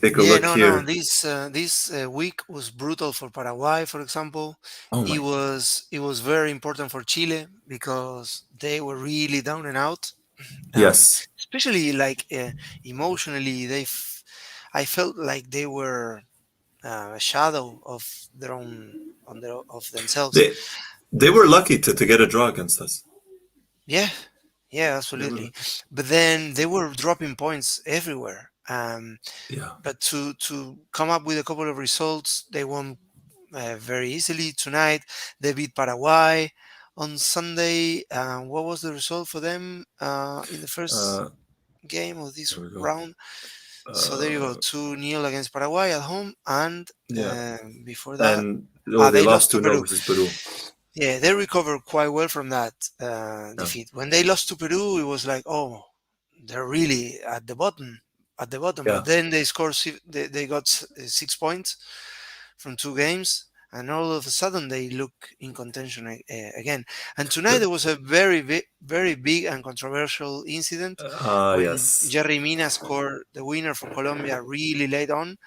A: take a
B: Yeah,
A: look
B: no, no.
A: here.
B: This week was brutal for Paraguay, for example.
A: Oh
B: It
A: my,
B: was very important for Chile because they were really down and out.
A: yes.
B: Especially like emotionally, I felt like they were a shadow of their own of themselves.
A: They they were lucky to get a draw against us.
B: Yeah, yeah,
A: They were
B: absolutely.
A: lucky.
B: But then they were dropping points everywhere.
A: Yeah.
B: But to come up with a couple of results, they won very easily tonight. They beat Paraguay on Sunday. What was the result for them in the first
A: Uh,
B: game of this
A: there we go.
B: round? So there you go,
A: Uh,
B: 2-0 against Paraguay at home, and
A: yeah.
B: before that,
A: And oh, they
B: they
A: lost
B: lost to
A: 2-0
B: Peru.
A: versus Peru.
B: Yeah, they recovered quite well from that
A: Yeah.
B: defeat. When they lost to Peru, it was like, oh, they're really at the bottom. But
A: Yeah.
B: then they scored, they got 6 points from 2 games, and all of a sudden they look in contention again. And tonight
A: But
B: there was a very big and controversial incident when
A: yes.
B: Jerry Mina scored the winner for Colombia really late on,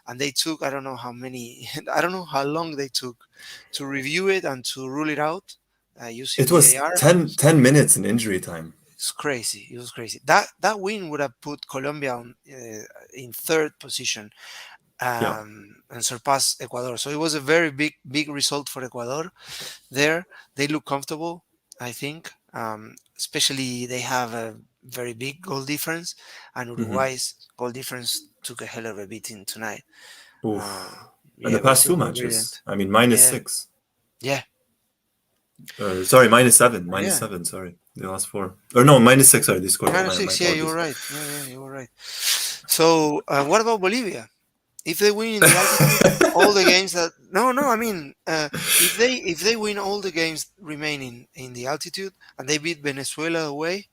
B: and they took, I don't know how many, I don't know how long they took to review it and to rule it out using
A: It was
B: VAR.
A: 10 minutes in injury time.
B: It's crazy. It was crazy. That win would have put Colombia in third position
A: Yeah.
B: and surpass Ecuador. So it was a very big result for Ecuador. There, they look comfortable, I think. Especially they have a very big goal difference, and
A: Hmm.
B: Uruguay's goal difference took a hell of a beating tonight.
A: Oof.
B: Um,
A: And the
B: yeah,
A: past two
B: Brazil were
A: matches,
B: brilliant.
A: I mean, minus
B: Yeah,
A: six.
B: yeah,
A: Sorry, minus seven. Minus
B: yeah.
A: seven. Sorry. They lost four. Or no, minus six. Sorry, they scored.
B: Minus
A: My
B: six. Yeah, you were
A: apologies.
B: right. Yeah, you were right. So, what about Bolivia? If they win in the altitude, all the games that no, I mean, if they win all the games remaining in the altitude and they beat Venezuela away,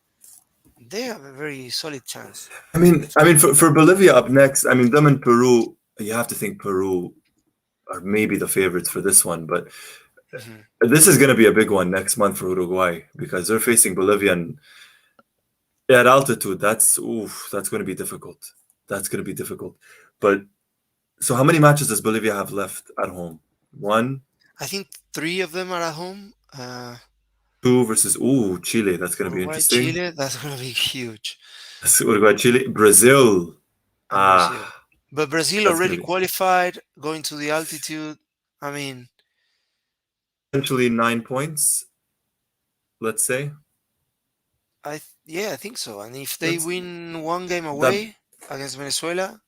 B: they have a very solid chance.
A: I mean, for Bolivia up next, I mean, them and Peru, you have to think Peru are maybe the favorites for this one, but
B: Mhm.
A: this is going to be a big one next month for Uruguay because they're facing Bolivia, and at altitude, that's going to be difficult. That's going to be difficult. But so, how many matches does Bolivia have left at home? One,
B: I think three of them are at home.
A: Two versus Chile. That's gonna be
B: Uruguay,
A: interesting.
B: Chile, that's gonna be huge,
A: That's Uruguay, Chile, Brazil.
B: and Brazil.
A: Ah,
B: But Brazil
A: that's gonna
B: already
A: be
B: qualified, going to the altitude. I mean,
A: potentially 9 points. Let's say
B: yeah, I think so. And if they
A: that's
B: win one game
A: that.
B: away against Venezuela,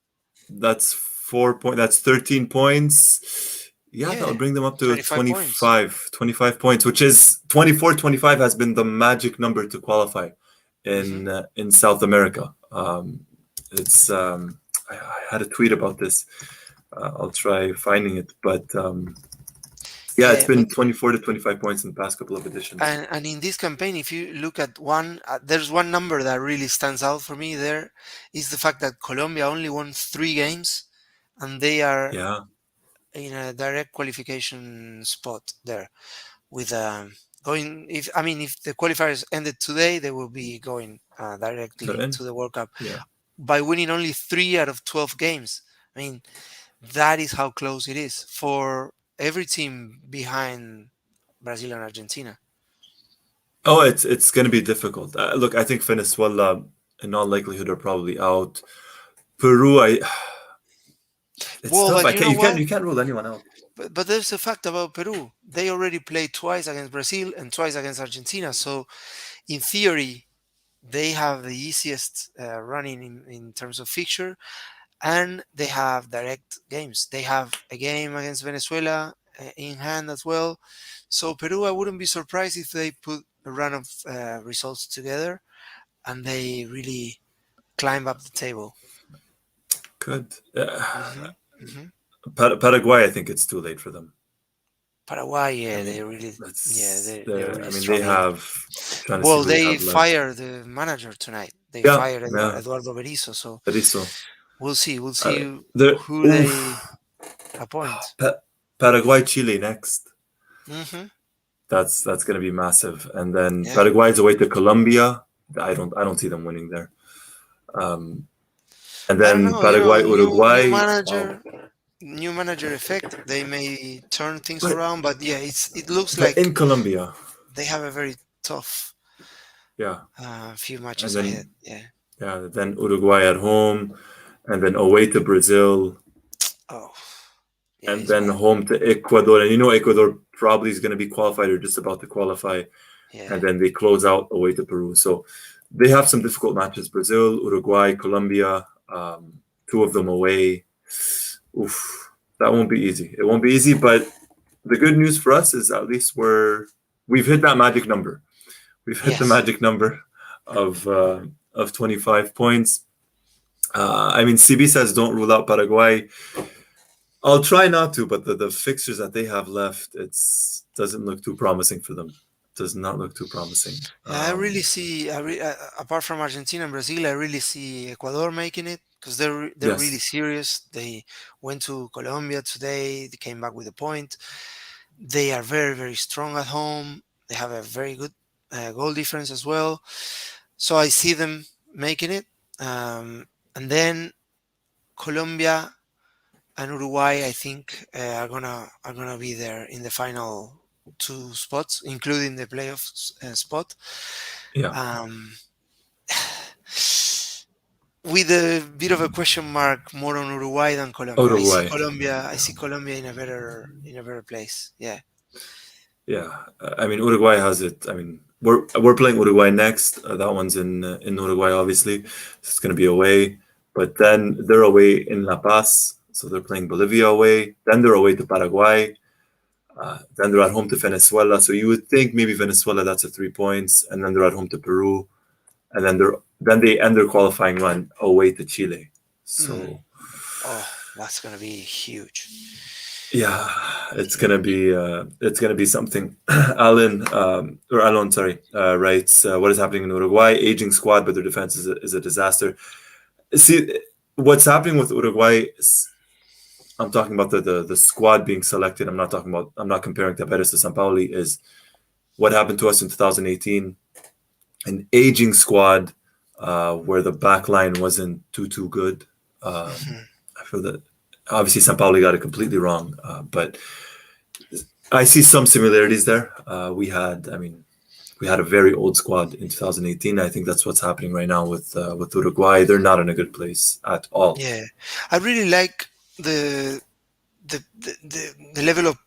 A: That's 4 point. That's 13 points. Yeah, that
B: yeah,
A: would bring them up to
B: 25 points.
A: 25 points, which is 24, 25 has been the magic number to qualify
B: Hmm.
A: in South America. It's I had a tweet about this. I'll try finding it, but yeah, it's
B: Yeah,
A: been
B: but
A: 24 to 25 points in the past couple of editions.
B: and in this campaign, if you look at one, there's one number that really stands out for me. There is the fact that Colombia only won three games, and they are
A: Yeah,
B: in a direct qualification spot there with going. If I mean, if the qualifiers ended today, they will be going
A: they're
B: directly
A: in.
B: to the World Cup
A: Yeah.
B: by winning only 3 out of 12 games. I mean, that is how close it is for every team behind Brazil and Argentina.
A: Oh, it's going to be difficult. Look, I think Venezuela, in all likelihood, are probably out. Peru, it's
B: Well,
A: tough.
B: but
A: I
B: you
A: can't.
B: know what?
A: You can't rule anyone out.
B: But there's a fact about Peru. They already played twice against Brazil and twice against Argentina. So, in theory, they have the easiest running in terms of fixture, and they have direct games. They have a game against Venezuela in hand as well. So, Peru, I wouldn't be surprised if they put a run of results together and they really climb up the table.
A: Good.
B: Hmm. Hmm.
A: Paraguay, I think it's too late for them.
B: Paraguay,
A: I
B: yeah, they
A: mean,
B: really, yeah,
A: that's
B: they're
A: the. I
B: really
A: mean, they
B: struggling.
A: have. Trying to see
B: Well,
A: who they
B: they
A: have left.
B: fired the manager tonight. They
A: Yeah,
B: fired
A: yeah.
B: Eduardo Berizzo, so
A: Berizzo.
B: we'll see. We'll
A: Uh,
B: see
A: there.
B: who they
A: Oof.
B: appoint.
A: Paraguay, Chile next.
B: Hmm.
A: That's going to be massive, and then
B: Yeah,
A: Paraguay's away to Colombia. I don't see them winning there. Um, and
B: I don't
A: then
B: know. You know,
A: Paraguay,
B: new
A: Uruguay. Wow.
B: manager, new manager effect. They may turn things
A: But
B: around, but yeah, it looks
A: but
B: like
A: in Colombia,
B: they have a very tough
A: yeah,
B: few
A: and
B: matches ahead.
A: then
B: Yeah.
A: yeah, then Uruguay at home, and then away to Brazil,
B: Oh, yeah,
A: and
B: it's
A: then
B: bad.
A: home to Ecuador. And Ecuador probably is going to be qualified or just about to qualify,
B: Yeah.
A: and then they close out away to Peru. So they have some difficult matches: Brazil, Uruguay, Colombia. Two of them away. Oof, that won't be easy. It won't be easy, but the good news for us is at least we've hit that magic number. We've hit the
B: Yes.
A: magic number of 25 points. I mean, CB says don't rule out Paraguay. I'll try not to, but the fixtures that they have left, it's doesn't look too promising for them. Does not look too promising.
B: Yeah, I really see. Apart from Argentina and Brazil, I really see Ecuador making it because they're really
A: Yes,
B: serious. They went to Colombia today. They came back with a point. They are very strong at home. They have a very good goal difference as well. So I see them making it. And then Colombia and Uruguay, I think, are gonna be there in the final two spots, including the playoffs spot.
A: yeah,
B: Um, with a bit of a question mark more on Uruguay than Colombia. I see
A: Uruguay.
B: Colombia. I see Colombia in a better place. Yeah.
A: Yeah, I mean Uruguay has it. I mean we're playing Uruguay next. That one's in Uruguay, obviously. It's going to be away, but then they're away in La Paz, so they're playing Bolivia away. Then they're away to Paraguay. Then they're at home to Venezuela. So you would think maybe Venezuela that's a 3 points, and then they're at home to Peru, and then they end their qualifying run away to Chile.
B: Mm.
A: So
B: Oh, that's gonna be huge.
A: yeah, it's gonna be something. Alan or Alon, sorry, writes, "What is happening in Uruguay? Aging squad, but their defense is a disaster." See, what's happening with Uruguay? I'm talking about the squad being selected. I'm not comparing Taperes to San Pauli. Is what happened to us in 2018? An aging squad where the back line wasn't too good. Um,
B: Mhm.
A: I feel that obviously San Pauli got it completely wrong, but I see some similarities there. We had a very old squad in 2018. I think that's what's happening right now with Uruguay. They're not in a good place at all.
B: Yeah, I really like the level of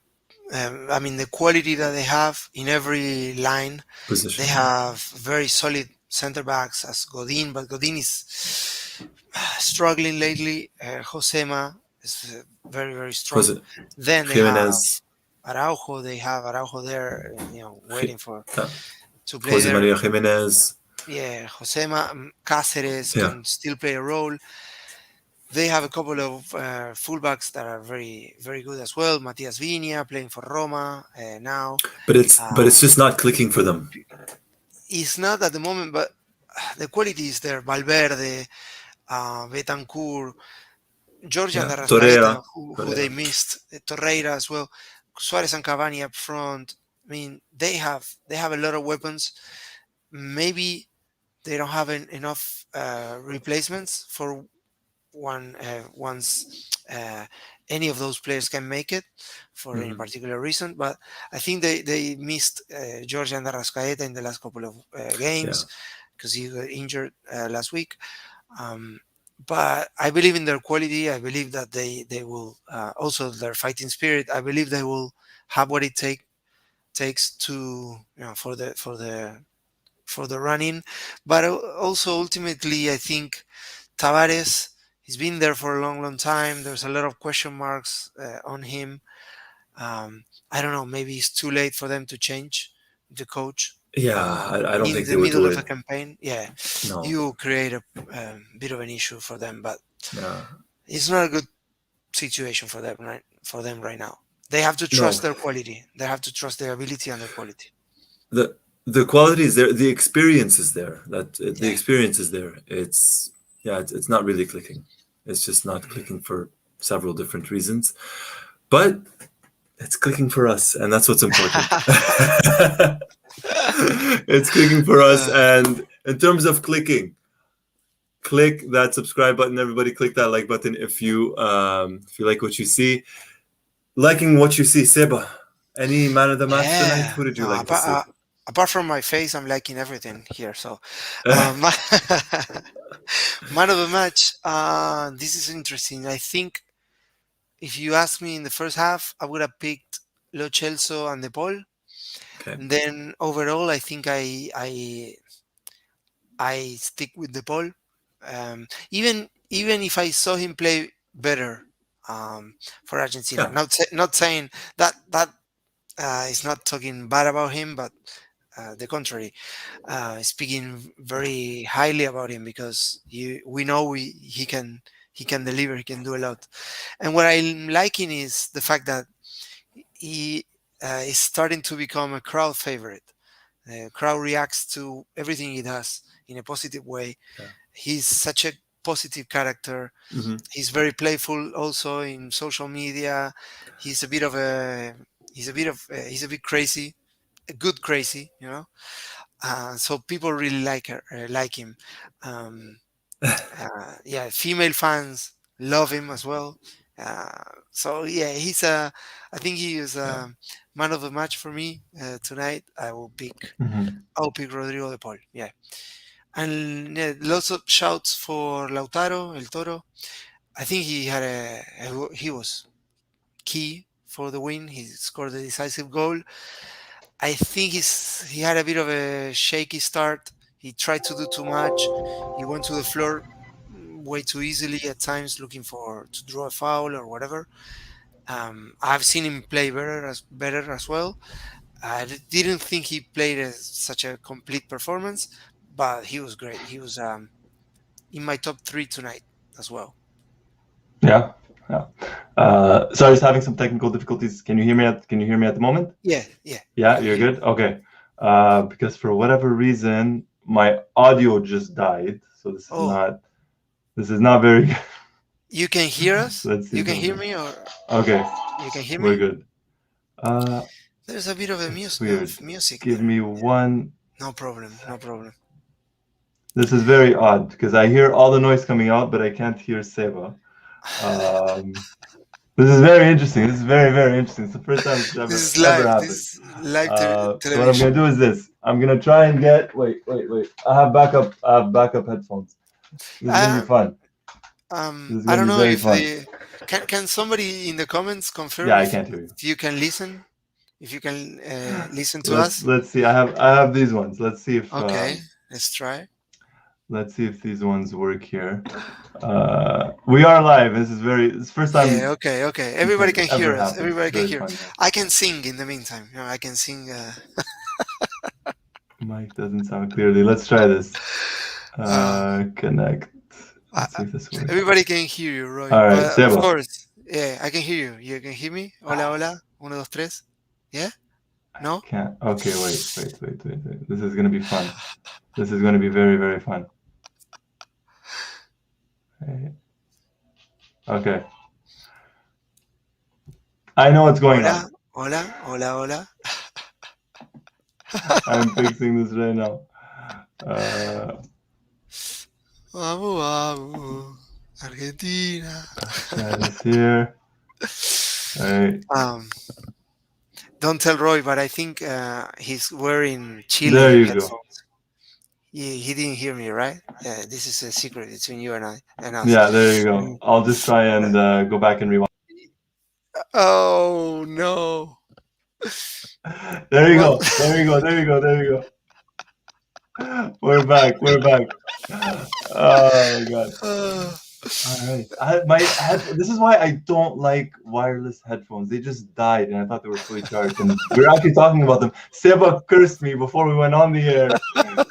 B: I mean the quality that they have in every line. They
A: Position, yeah.
B: have very solid center backs as Godin, but Godin is struggling lately. Josema is very
A: Was
B: strong.
A: it
B: Then they have
A: Jimenez?
B: Araujo. They have Araujo there, waiting for
A: Yeah.
B: to play
A: Jose
B: there.
A: Maria Jimenez.
B: Yeah, Josema Cáceres
A: Yeah,
B: can still play a role. They have a couple of fullbacks that are very good as well. Matias Viña playing for Roma now.
A: but it's
B: Um,
A: just not clicking for them.
B: it's not at the moment, but the quality is there. Valverde, Betancourt, Georgia and
A: Yeah,
B: Arrascaeta, who they
A: Torreira.
B: missed, Torreira as well, Suarez and Cavani up front. I mean, they have a lot of weapons. Maybe they don't have enough replacements for once any of those players can make it for any
A: Mhm.
B: particular reason. But I think they missed Georgia and Arrascaeta in the last couple of
A: Yeah,
B: games because he got injured last week. Um, but I believe in their quality. I believe that they will also their fighting spirit. I believe they will have what it takes to for the running. But also ultimately, I think Tavares, he's been there for a long time. There's a lot of question marks on him. I don't know. Maybe it's too late for them to change the coach
A: yeah. I don't
B: in
A: think they
B: the
A: would
B: middle
A: do
B: of a
A: it.
B: campaign. Yeah,
A: No.
B: you create a bit of an issue for them, but
A: Yeah.
B: it's not a good situation for them right now. They have to trust
A: No.
B: their quality. They have to trust their ability and their quality.
A: The the quality is there. The experience is there. The
B: Yeah.
A: experience is there. It's not really clicking. It's just not
B: Mhm.
A: clicking for several different reasons. But it's clicking for us, and that's what's important. It's clicking for us,
B: Uh,
A: and in terms of clicking, click that subscribe button. Everybody, click that like button if you like what you see. Liking what you see, Seba. Any man of the match tonight?
B: yeah.
A: Who did you
B: No,
A: like to see?
B: apart from my face, I'm liking everything here. So, man of the match. This is interesting. I think if you ask me in the first half, I would have picked Lo Celso and De Paul.
A: Okay.
B: And then overall, I think I stick with De Paul. Even if I saw him play better for Argentina,
A: Yeah.
B: not saying that is not talking bad about him, but the contrary, speaking very highly about him because we know he can deliver, he can do a lot. And what I'm liking is the fact that he is starting to become a crowd favorite. The crowd reacts to everything he does in a positive way.
A: Yeah.
B: He's such a positive character.
A: Hmm.
B: He's very playful also in social media. He's a bit of a he's a bit crazy, a good crazy. So people really like him. Um, yeah, female fans love him as well. So yeah, I think he is
A: Yeah.
B: a man of the match for me tonight.
A: Hmm.
B: I will pick Rodrigo de Paul. Yeah, and yeah, lots of shouts for Lautaro El Toro. I think he was key for the win. He scored the decisive goal. I think he had a bit of a shaky start. He tried to do too much. He went to the floor way too easily at times, looking for to draw a foul or whatever. I've seen him play better as well. Didn't think he played such a complete performance, but he was great. He was in my top three tonight as well.
A: Yeah. Yeah. So I was having some technical difficulties. Can you hear me at the moment?
B: Yeah, yeah, I
A: Yeah,
B: can
A: you're
B: hear
A: good? Okay. Because for whatever reason, my audio just died. So this
B: you.
A: is
B: Oh,
A: not this is not very good.
B: you can hear us?
A: Let's see
B: You can hear
A: something.
B: me, or
A: Okay,
B: you can hear
A: we're
B: me?
A: good. Uh
B: There's a bit of a
A: it's weird.
B: music
A: Give
B: there.
A: me
B: Yeah.
A: one
B: No problem. No
A: sec.
B: problem.
A: This is very odd because I hear all the noise coming out, but I can't hear Seba. Um This is very interesting. This is very, very interesting. It's the first time this
B: This is
A: ever
B: live.
A: happened.
B: This is live
A: So what I'm gonna
B: television.
A: do is this. I'm gonna try and get. Wait. I have backup headphones. This is gonna be fun. This is
B: I
A: gonna
B: don't
A: be
B: know
A: very
B: if
A: fun.
B: can somebody in the comments confirm
A: Yeah, I can't hear you.
B: if you can listen, if you can listen to
A: Let's
B: us.
A: let's see. I have these ones. Let's see if
B: Okay, let's try.
A: these ones work here. We are live. This is first
B: Yeah,
A: time
B: okay.
A: this
B: Everybody
A: has
B: can
A: ever
B: hear us.
A: happened. It's
B: Everybody can
A: very
B: hear.
A: fun. Yeah.
B: I can sing in the meantime. You know, I can sing.
A: Mic doesn't sound clearly. Let's try this.
B: Uh,
A: Connect.
B: I,
A: Let's see if this works.
B: everybody can hear you, Roy.
A: All right,
B: But of
A: Seba.
B: course, yeah, I can hear you. You can hear me. Hola, hola. Uno, dos, tres. Yeah. No.
A: Can't. Okay, wait. This is gonna be fun. This is gonna be very, very fun. Okay. I know what's going on.
B: Hola.
A: I'm fixing this right now.
B: Vamos, Argentina.
A: Try this here. All right.
B: Don't tell Roy, but I think he's wearing Chile
A: There you go.
B: headphones. He didn't hear me, right? Yeah, this is a secret between you and I and us.
A: Yeah, there you go. I'll just try and go back and rewind.
B: Oh no!
A: There you
B: Well-
A: go. There you go. We're back. Oh my god. All right. This is why I don't like wireless headphones. They just died, and I thought they were fully charged. And we were actually talking about them. Seba cursed me before we went on the air.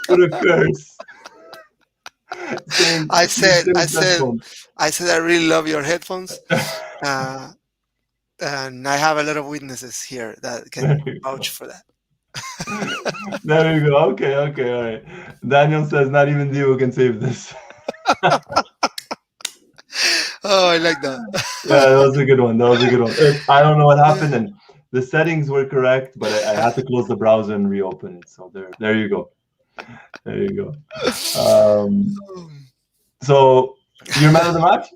A: What a curse! Saying,
B: I said,
A: headphones.
B: I really love your headphones, and I have a lot of witnesses here that can vouch for that.
A: There you go. Okay, all right. Daniel says not even Dio can save this.
B: Oh, I like that.
A: Yeah, that was a good one. I don't know what happened, and the settings were correct, but I had to close the browser and reopen it. So there you go. So your man of the match?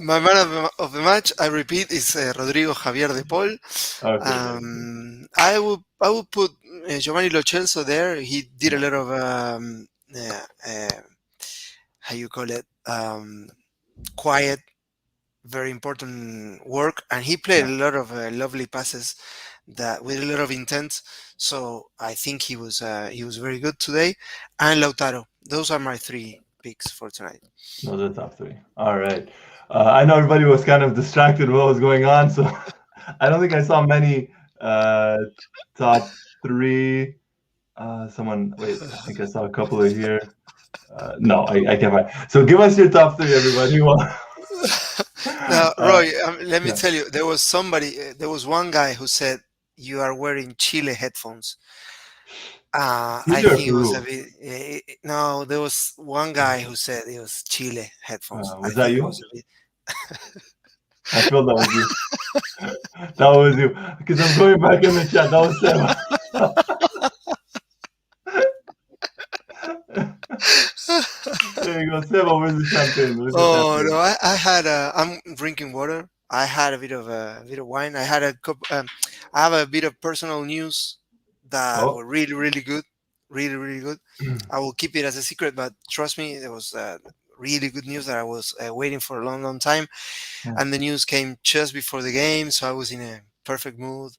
B: My man of the match, I repeat, is Rodrigo Javier de Paul.
A: Okay.
B: I would put Giovanni Lo Celso there. He did a lot of how you call it, quiet, very important work, and he played a lot of lovely passes that with a lot of intent. So I think he was very good today. And Lautaro. Those are my three picks for tonight.
A: Those are the top three. All right. I know everybody was kind of distracted with what was going on, so I don't think I saw many top three. I think I saw a couple of here. No, I can't find. So give us your top three, everybody.
B: Now, Roy, let me tell you, there was one guy who said you are wearing Chile headphones. I think it was a bit. No, there was one guy who said it was Chile headphones.
A: Was that you? I feel that was you. That was you. Because I'm going back in the chat. That was Seba. There you go, Seba. Where's the champagne?
B: No, I had. I'm drinking water. I had a bit of wine. I had a cup. I have a bit of personal news that were really, really good. Really good. I will keep it as a secret, but trust me, there was really good news that I was waiting for a long time. And the news came just before the game, so I was in a perfect mood,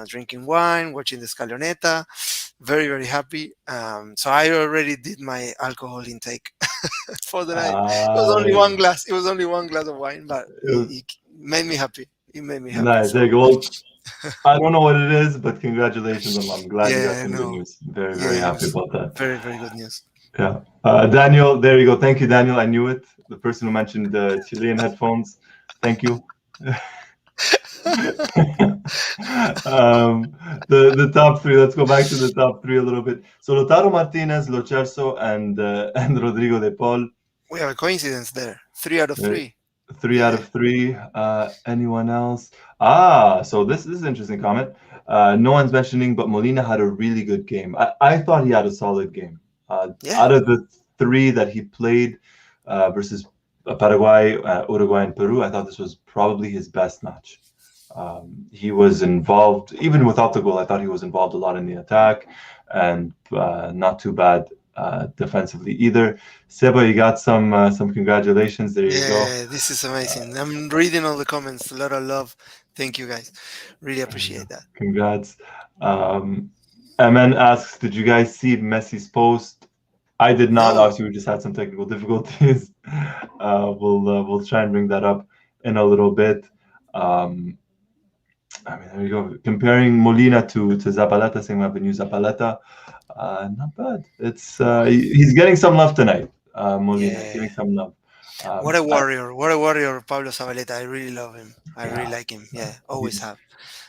B: drinking wine, watching the Scalonetta, very, very happy. So I already did my alcohol intake for the night. It was only one glass. It was only one glass of wine, but it made me happy. It made me happy.
A: Nice. There you go. Well, I don't know what it is, but congratulations. I'm glad you got some good news. Very, very happy about that.
B: Very, very good news.
A: Yeah. Daniel, there you go. Thank you, Daniel. I knew it. The person who mentioned the Chilean headphones. Thank you. The top three. Let's go back to the top three a little bit. So Lautaro Martinez, Lo Celso, and Rodrigo de Paul.
B: We have a coincidence there. 3 out of 3.
A: 3 out of 3. Anyone else? So this is an interesting comment. No one's mentioning, but Molina had a really good game. I thought he had a solid game. Out of the 3 that he played versus Paraguay, Uruguay, and Peru, I thought this was probably his best match. He was involved, even without the goal. I thought he was involved a lot in the attack, and not too bad defensively either. Seba, you got some congratulations. There you go.
B: Yeah, this is amazing. I'm reading all the comments. A lot of love. Thank you guys. Really
A: There you go.
B: appreciate that.
A: Congrats. MN asks, did you guys see Messi's post? I did not.
B: No.
A: Obviously, we just had some technical difficulties. We'll try and bring that up in a little bit. I mean, there you go. Comparing Molina to Zabaleta, saying we have a new Zabaleta. Not bad. It's he's getting some love tonight. Molina
B: Yeah.
A: getting some love.
B: What a warrior. What a warrior, Pablo Zabaleta. I really love him. I really like him. Yeah, always have.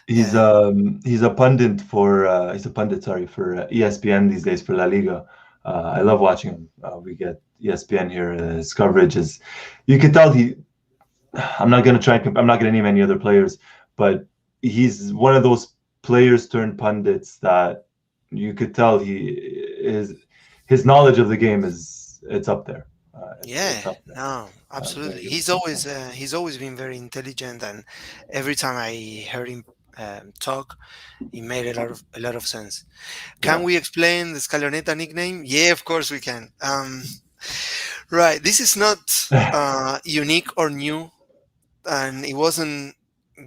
A: He's a pundit for sorry, for ESPN these days for La Liga. I love watching him. We get ESPN here. His coverage is, you can tell I'm not gonna name any other players, but he's one of those players turned pundits that you could tell his knowledge of the game it's up there. It's up there.
B: No, absolutely.
A: Very
B: He's always been very intelligent, and every time I heard him talk, it made a lot of sense. Can we explain the Scalonetta nickname? Yeah, of course we can. Right, this is not unique or new, and it wasn't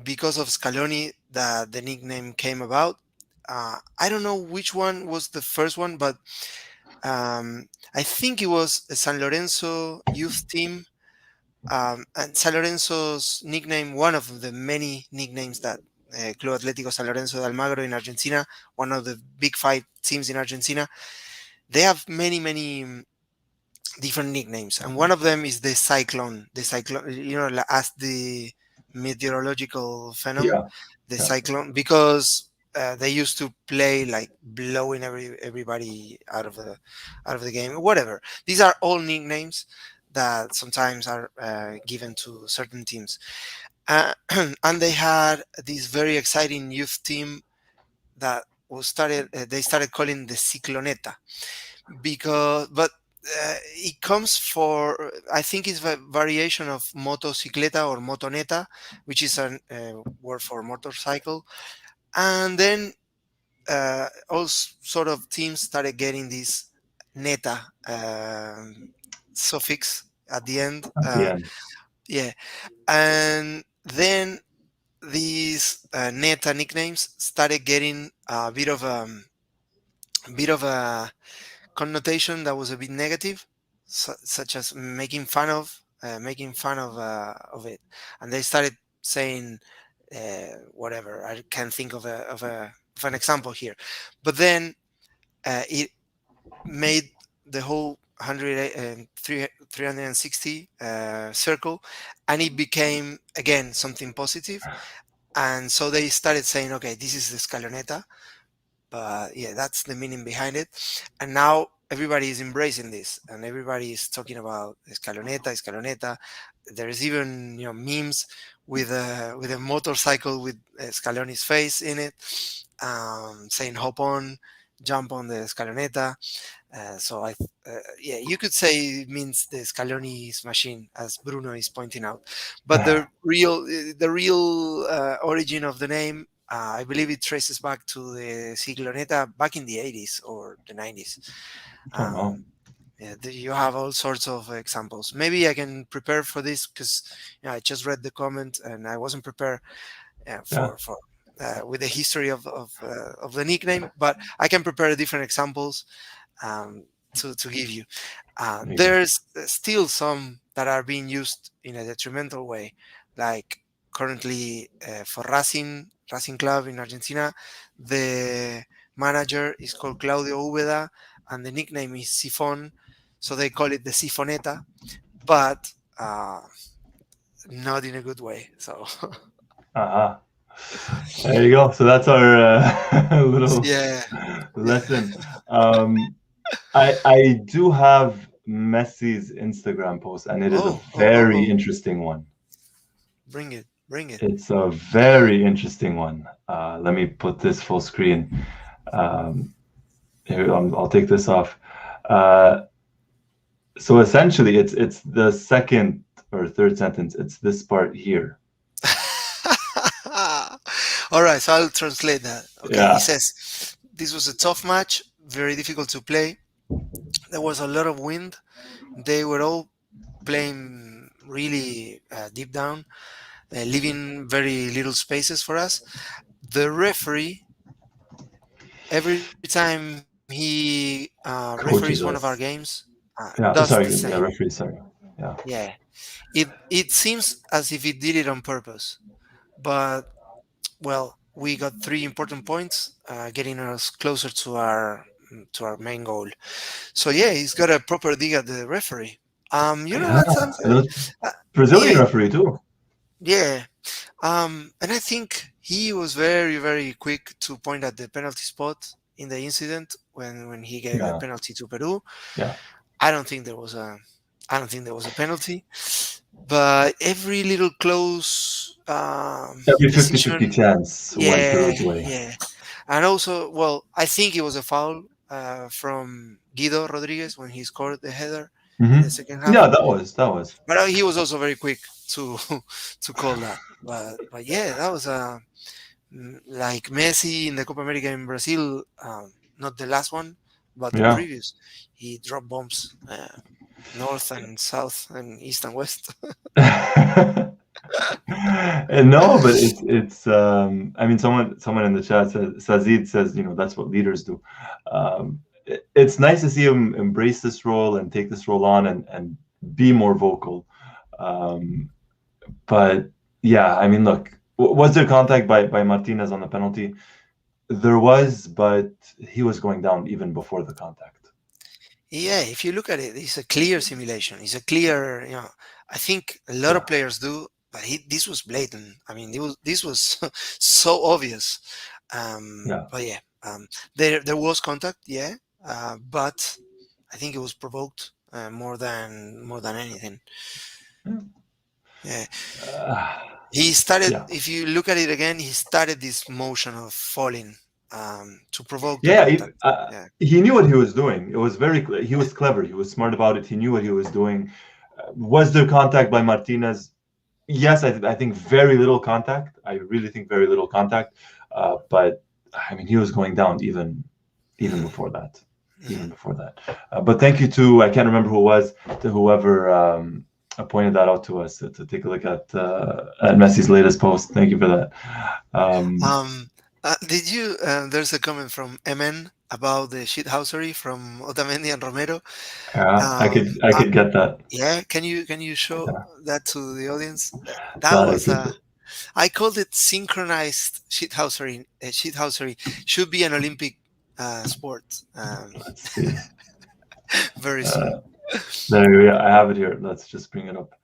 B: because of Scaloni that the nickname came about. I don't know which one was the first one, but I think it was a San Lorenzo youth team. And San Lorenzo's nickname, one of the many nicknames that Club Atlético San Lorenzo de Almagro in Argentina, one of the big five teams in Argentina, they have many different nicknames, and one of them is the Cyclone. The Cyclone, as the meteorological phenomenon, the Cyclone, because they used to play like blowing everybody out of the game, whatever. These are all nicknames that sometimes are given to certain teams. And they had this very exciting youth team that they started calling the Scalonetta, but it comes I think it's a variation of motocicleta or motoneta, which is a word for motorcycle. And then all sort of teams started getting this neta suffix at the end. Yeah, and then these neta nicknames started getting a bit of a connotation that was a bit negative, such as making fun of it, and they started saying whatever. I can't think of an example here, but then it made the whole 360 circle, and it became again something positive. And so they started saying, okay, this is the Scalonetta, but yeah, that's the meaning behind it. And now everybody is embracing this, and everybody is talking about Scalonetta. There's even memes with a motorcycle with Scaloni's face in it, saying hop on, jump on the Scalonetta. So you could say it means the Scaloni's machine, as Bruno is pointing out. But the real origin of the name, I believe it traces back to the Scalonetta back in the 80s or the 90s. You have all sorts of examples. Maybe I can prepare for this because I just read the comment and I wasn't prepared for with the history of the nickname, but I can prepare different examples to give you. There's still some that are being used in a detrimental way, like currently for Racing Club in Argentina, the manager is called Claudio Úbeda and the nickname is Sifon, so they call it the Sifonetta, but not in a good way. So
A: there you go. So that's our little lesson. I do have Messi's Instagram post, and it is a very interesting one.
B: Bring it.
A: It's a very interesting one. Let me put this full screen. Here, I'll take this off. So essentially, it's the second or third sentence. It's this part here.
B: All right, so I'll translate that. Okay, he
A: Yeah.
B: says this was a tough match, very difficult to play. There was a lot of wind. They were all playing really deep down, leaving very little spaces for us. The referee, every time he referees one of our
A: Coaches us.
B: games, does
A: Yeah.
B: the
A: Sorry.
B: same.
A: Yeah. Referee. Sorry. Yeah.
B: Yeah, it seems as if he did it on purpose, but well, we got three important points, getting us closer to our main goal. So yeah, he's got a proper dig at the referee. You know
A: Yeah.
B: what?
A: And it was Brazilian
B: Yeah,
A: referee too.
B: yeah. And I think he was very, very quick to point at the penalty spot in the incident when he gave a
A: Yeah.
B: penalty to Peru.
A: Yeah.
B: I don't think there was a, I don't think there was a penalty, but every little close
A: Every 50-50
B: decision,
A: chance went
B: yeah,
A: Peru's way.
B: yeah. And also, well, I think it was a foul from Guido Rodriguez when he scored the header in the second half.
A: Yeah. That was.
B: But he was also very quick to to call that. But yeah, that was like Messi in the Copa America in Brazil, not the last one, but the
A: Yeah.
B: previous. He dropped bombs north and south and east and west.
A: And no, but it's I mean, someone in the chat says, Sazid says, that's what leaders do. It's nice to see him embrace this role and take this role on and be more vocal. But yeah, I mean, look, was there contact by Martinez on the penalty? There was, but he was going down even before the contact.
B: Yeah, if you look at it, it's a clear simulation. It's a clear, I think a lot of players do, but this was blatant. I mean, this was so obvious. But yeah, there was contact, yeah, but I think it was provoked more than anything. Yeah, he started.
A: Yeah.
B: If you look at it again, he started this motion of falling to provoke the
A: Yeah,
B: contact. Yeah.
A: he knew what he was doing. It was he was clever. He was smart about it. He knew what he was doing. Was there contact by Martinez? Yes, I think very little contact. I really think very little contact. But I mean, he was going down even before that. Even before that. But thank you to, I can't remember who it was, to whoever pointed that out to us to take a look at Messi's latest post. Thank you for that.
B: Did you? There's a comment from MN about the shithousery from Otamendi and Romero.
A: Yeah, I could get that.
B: Yeah, can you show that to the audience? That was I called it synchronized shithousery. Shithousery should be an Olympic sport.
A: Let's see.
B: Very soon.
A: There we go. I have it here. Let's just bring it up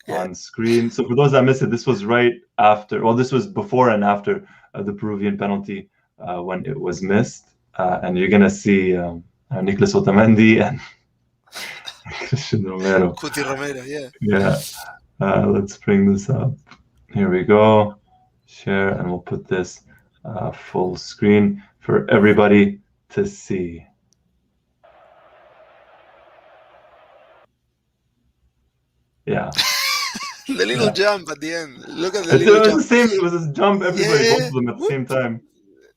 A: on screen. So for those that missed it, this was right after. Well, this was before and after the Peruvian penalty when it was missed, and you're gonna see Nicolas Otamendi and Christian Romero.
B: Cuti Romero, yeah.
A: Yeah. Let's bring this up. Here we go. Share, and we'll put this full screen for everybody to see. Yeah.
B: The little jump at the end. Look at the
A: It
B: little
A: was
B: jump.
A: the same. It was a jump. Everybody,
B: Yeah.
A: both of them at the same time.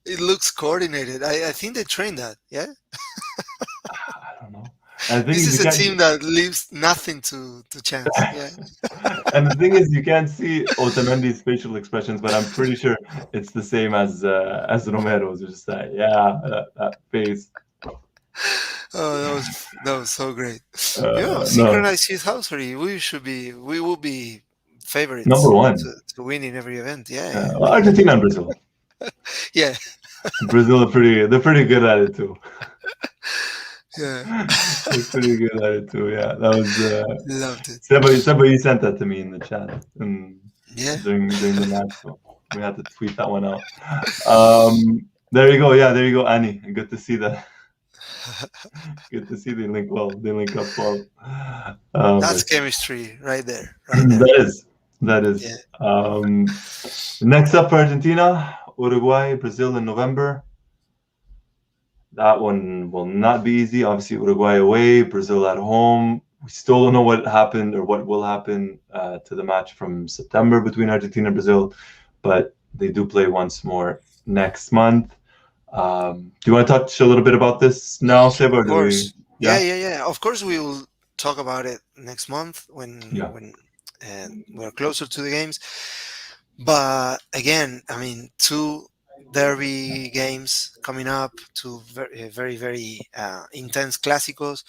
B: It looks coordinated. I think they trained that. Yeah.
A: I don't know. And
B: This is a team that leaves nothing to chance. Yeah.
A: And the thing is, you can't see Otamendi's facial expressions, but I'm pretty sure it's the same as Romero's. It's just that face.
B: Oh, that was so great. Synchronized shithousery. We will be favorites.
A: Number one
B: to win in every event. Yeah.
A: Well, Argentina and Brazil.
B: Yeah.
A: Brazil they're pretty good at it too.
B: Yeah.
A: They're pretty good at it too. Yeah, that was.
B: Loved it.
A: Seba, you sent that to me in the chat. During the match, so we had to tweet that one out. There you go. Yeah, there you go, Annie. Good to see that. Good to see they link well. They link up well.
B: That's chemistry right there.
A: That is.
B: Yeah.
A: Next up for Argentina, Uruguay, Brazil in November. That one will not be easy. Obviously, Uruguay away, Brazil at home. we still don't know what happened or what will happen to the match from September between Argentina and Brazil, but they do play once more next month. Do you want to touch a little bit about this now, Seba,
B: Of
A: or do we?
B: course. Yeah,
A: Yeah,
B: yeah, yeah. Of course, we will talk about it next month
A: yeah,
B: when we're closer to the games. But again, I mean, two derby games coming up, two very, very intense clásicos.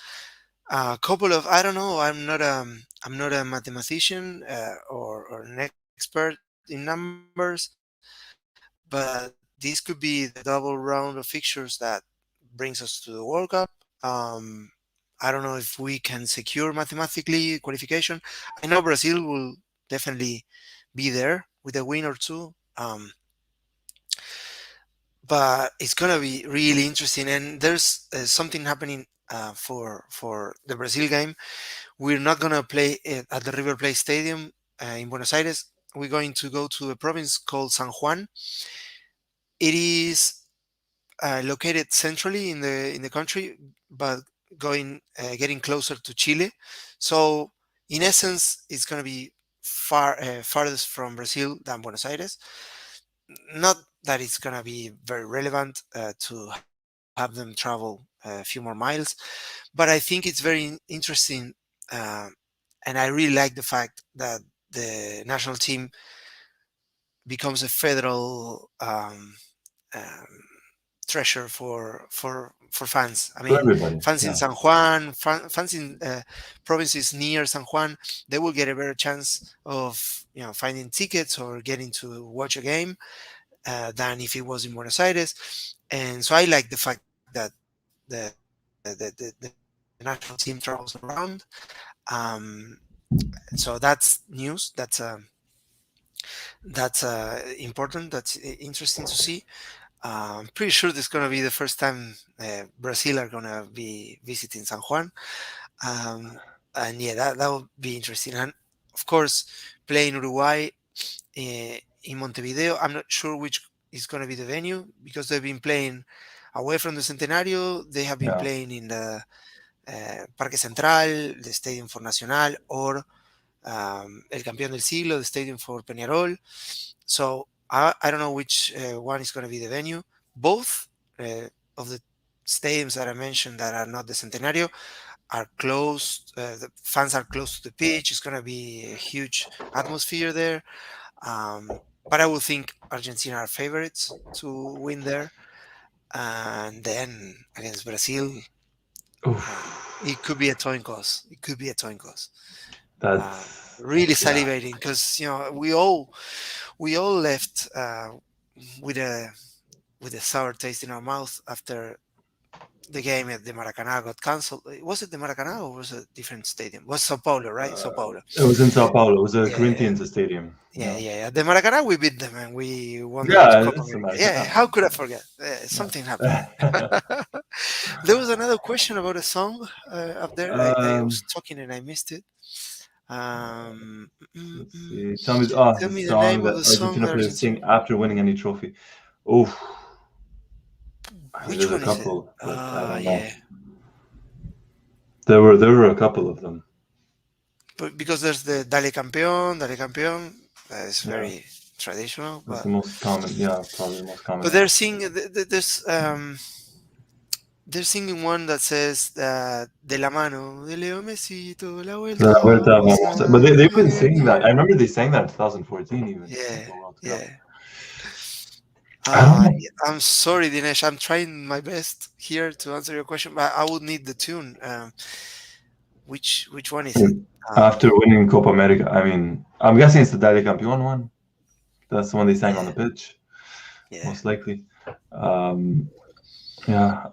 B: A couple of, I don't know. I'm not a mathematician or an expert in numbers, but this could be the double round of fixtures that brings us to the World Cup. I don't know if we can secure mathematically qualification. I know Brazil will definitely be there with a win or two. But it's gonna be really interesting. And there's something happening for the Brazil game. We're not gonna play it at the River Plate Stadium in Buenos Aires. We're going to go to a province called San Juan. It is located centrally in the country, but going getting closer to Chile. So in essence, it's going to be farthest from Brazil than Buenos Aires. Not that it's going to be very relevant to have them travel a few more miles, but I think it's very interesting, uh, and I really like the fact that the national team becomes a federal um, treasure for fans. I
A: for
B: mean,
A: everybody.
B: fans in
A: Yeah,
B: San Juan, fans in provinces near San Juan, they will get a better chance of finding tickets or getting to watch a game than if it was in Buenos Aires. And so I like the fact that the national team travels around. Um, so that's news. That's important. That's interesting to see. I'm pretty sure this is going to be the first time Brazil are going to be visiting San Juan. Um, and yeah, that will be interesting. And of course, playing Uruguay in Montevideo, I'm not sure which is going to be the venue because they've been playing away from the Centenario. They have been
A: yeah.
B: playing in the Parque Central, the Stadium for Nacional, or El Campeón del Siglo, the Stadium for Peñarol. So I don't know which one is going to be the venue. Both of the stadiums that I mentioned that are not the Centenario are close. The fans are close to the pitch. It's going to be a huge atmosphere there. But I would think Argentina are favorites to win there. And then against Brazil, it
A: Oof,
B: could be a coin toss. It could be a coin toss.
A: that's
B: Really
A: yeah.
B: salivating because we all left with a with a sour taste in our mouth after the game at the Maracanã got cancelled. Was it the Maracanã or was it a different stadium? It was Sao Paulo, right? Sao Paulo.
A: It was in Sao Paulo. It was a
B: Yeah,
A: Corinthians stadium.
B: yeah,
A: Yeah,
B: yeah. At the Maracanã, we beat them and we won the
A: yeah,
B: Copa
A: it's
B: America.
A: America.
B: Yeah, how could I forget? Something happened.
A: Yeah.
B: There was another question about a song up there. I
A: um,
B: was talking and I missed it. Mm,
A: let's
B: mm.
A: see. Tell me,
B: Tell
A: the
B: me the
A: song
B: name of
A: that
B: the song
A: Argentina
B: that
A: players
B: Argentina.
A: sing after winning any trophy. Oh, I mean,
B: Which
A: there's a
B: one is it?
A: couple, but I don't know.
B: Yeah,
A: There were a couple of them.
B: but because there's the Dale Campeón. It's
A: Yeah,
B: very traditional,
A: that's the most common. Yeah, probably the most common
B: but
A: one.
B: they're singing. They're singing one that says that de la mano de Leo Mesito, la vuelta
A: La Vuelta
B: vamos
A: Vamos. But
B: a
A: they've been
B: vivir.
A: singing that. I remember they sang that in 2014, even at
B: Yeah,
A: the World Cup.
B: yeah.
A: I don't know.
B: Yeah, I'm sorry, Dinesh. I'm trying my best here to answer your question, but I would need the tune. Which one is it?
A: After winning Copa America, I mean, I'm guessing it's the Dale Campeón one. That's the one they sang on the
B: Yeah,
A: pitch,
B: yeah.
A: most likely. Um, yeah.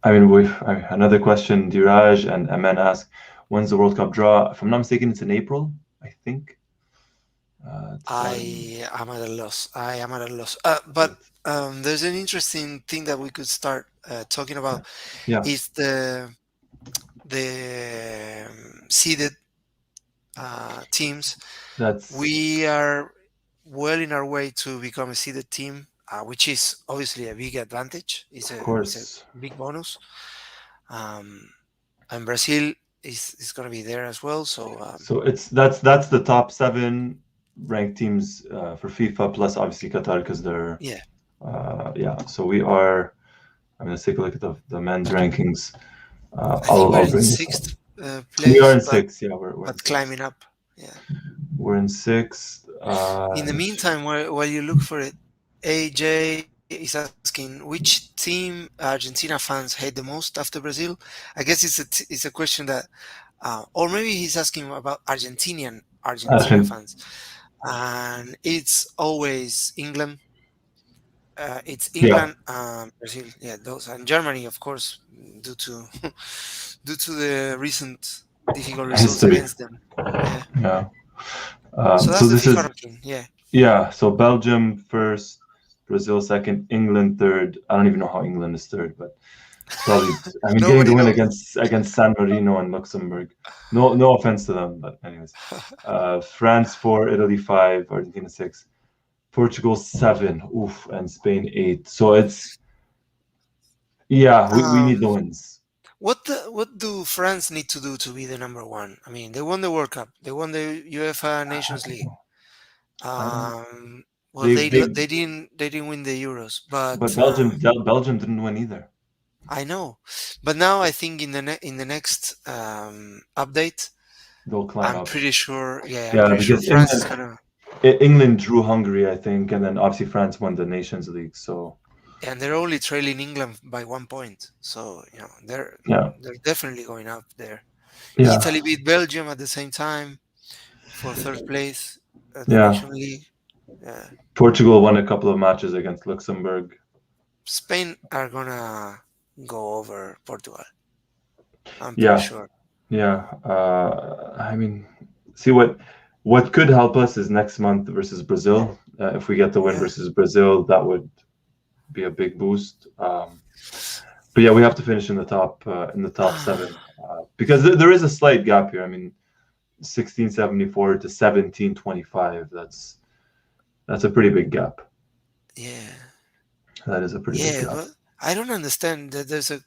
A: I mean, another question. Diraj and Aman ask, when's the World Cup draw? If I'm not mistaken, it's in April, I think. It's when.
B: I am at a loss. I am at a loss. But
A: It's,
B: there's an interesting thing that we could start talking about
A: yeah,
B: is the seeded teams.
A: that's
B: We are well in our way to become a seeded team, which is obviously a big advantage.
A: of
B: It's a
A: course.
B: big bonus. Um, and Brazil. is going to be there as well. So
A: So that's the top seven ranked teams for FIFA plus obviously Qatar because they're
B: yeah,
A: yeah. So we are. I'm gonna take a look at the men's rankings.
B: I think we're
A: I'll
B: in
A: bring this up.
B: sixth
A: We are
B: place,
A: in sixth. Yeah, we're in
B: but
A: sixth.
B: climbing up. Yeah.
A: We're in sixth.
B: In the meantime, while you look for it, AJ is asking which team Argentina fans hate the most after Brazil. I guess it's a question that, or maybe he's asking about Argentina
A: Argent-
B: fans, and it's always England. It's
A: yeah,
B: England, Brazil, yeah, those, and Germany, of course, due to due to the recent difficult results
A: history.
B: against them. Yeah.
A: Yeah.
B: So
A: So
B: that's the
A: this
B: FIFA
A: is
B: ranking. Yeah.
A: yeah. So Belgium first, Brazil second, England third. I don't even know how England is third, but it's probably. I mean, getting the
B: Nobody
A: win
B: knows.
A: against San Marino and Luxembourg. No offense to them, but anyways. France four, Italy five, Argentina six, Portugal seven, oof, and Spain eight. So it's yeah, we need the
B: Um,
A: wins.
B: what do France need to do to be the number one? I mean, they won the World Cup, they won the UEFA
A: I
B: Nations
A: don't
B: League.
A: know. I don't.
B: Um, well,
A: They
B: they didn't win the Euros,
A: but
B: but
A: Belgium didn't win either.
B: I know. But now I think in the next update,
A: They'll climb
B: I'm
A: up.
B: pretty sure. Yeah, I'm
A: Yeah,
B: pretty sure
A: because
B: France is gonna.
A: England drew Hungary, I think, and then obviously France won the Nations League. So
B: And they're only trailing England by 1 point, so they're
A: yeah,
B: they're definitely going up there.
A: yeah,
B: Italy beat Belgium at the same time for third place at the
A: yeah.
B: Nation League. Uh,
A: Portugal won a couple of matches against Luxembourg.
B: Spain are gonna go over Portugal. I'm pretty
A: Yeah,
B: sure.
A: yeah. I mean, see what could help us is next month versus Brazil. If we get the win
B: Yeah.
A: versus Brazil, that would be a big boost. But yeah, we have to finish in the top seven because there is a slight gap here. I mean, 1674 to 1725. That's a pretty big gap.
B: Yeah.
A: That is a pretty big
B: Yeah,
A: gap.
B: but I don't understand that there's a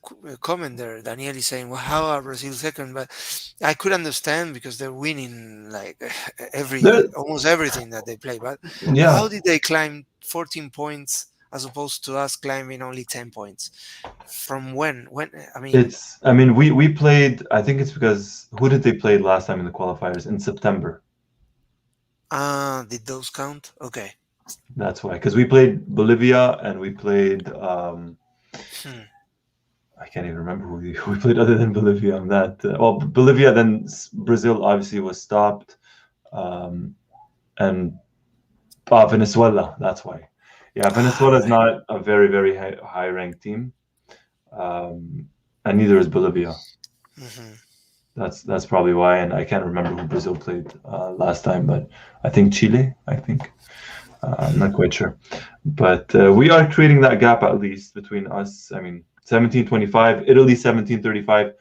B: comment there. Daniel is saying, "Well, how are Brazil second?" But I could understand because they're winning like
A: There,
B: almost everything that they play. But
A: yeah,
B: how did they climb 14 points as opposed to us climbing only 10 points? From when? When? I mean,
A: it's. I mean, we played. I think it's because who did they play last time in the qualifiers in September?
B: did those count? Okay.
A: That's why. Because we played Bolivia and we played.
B: Hmm.
A: I can't even remember who we played other than Bolivia on that. Well, Bolivia, then Brazil obviously was stopped, and Venezuela. That's why. Yeah,
B: Ah,
A: Venezuela is
B: right.
A: not a very high ranked team, um, and neither is Bolivia.
B: Hmm.
A: That's probably why. And I can't remember who Brazil played last time, but I think Chile. I think I'm not quite sure, but we are creating that gap at least between us. I mean, 1725, Italy 1735.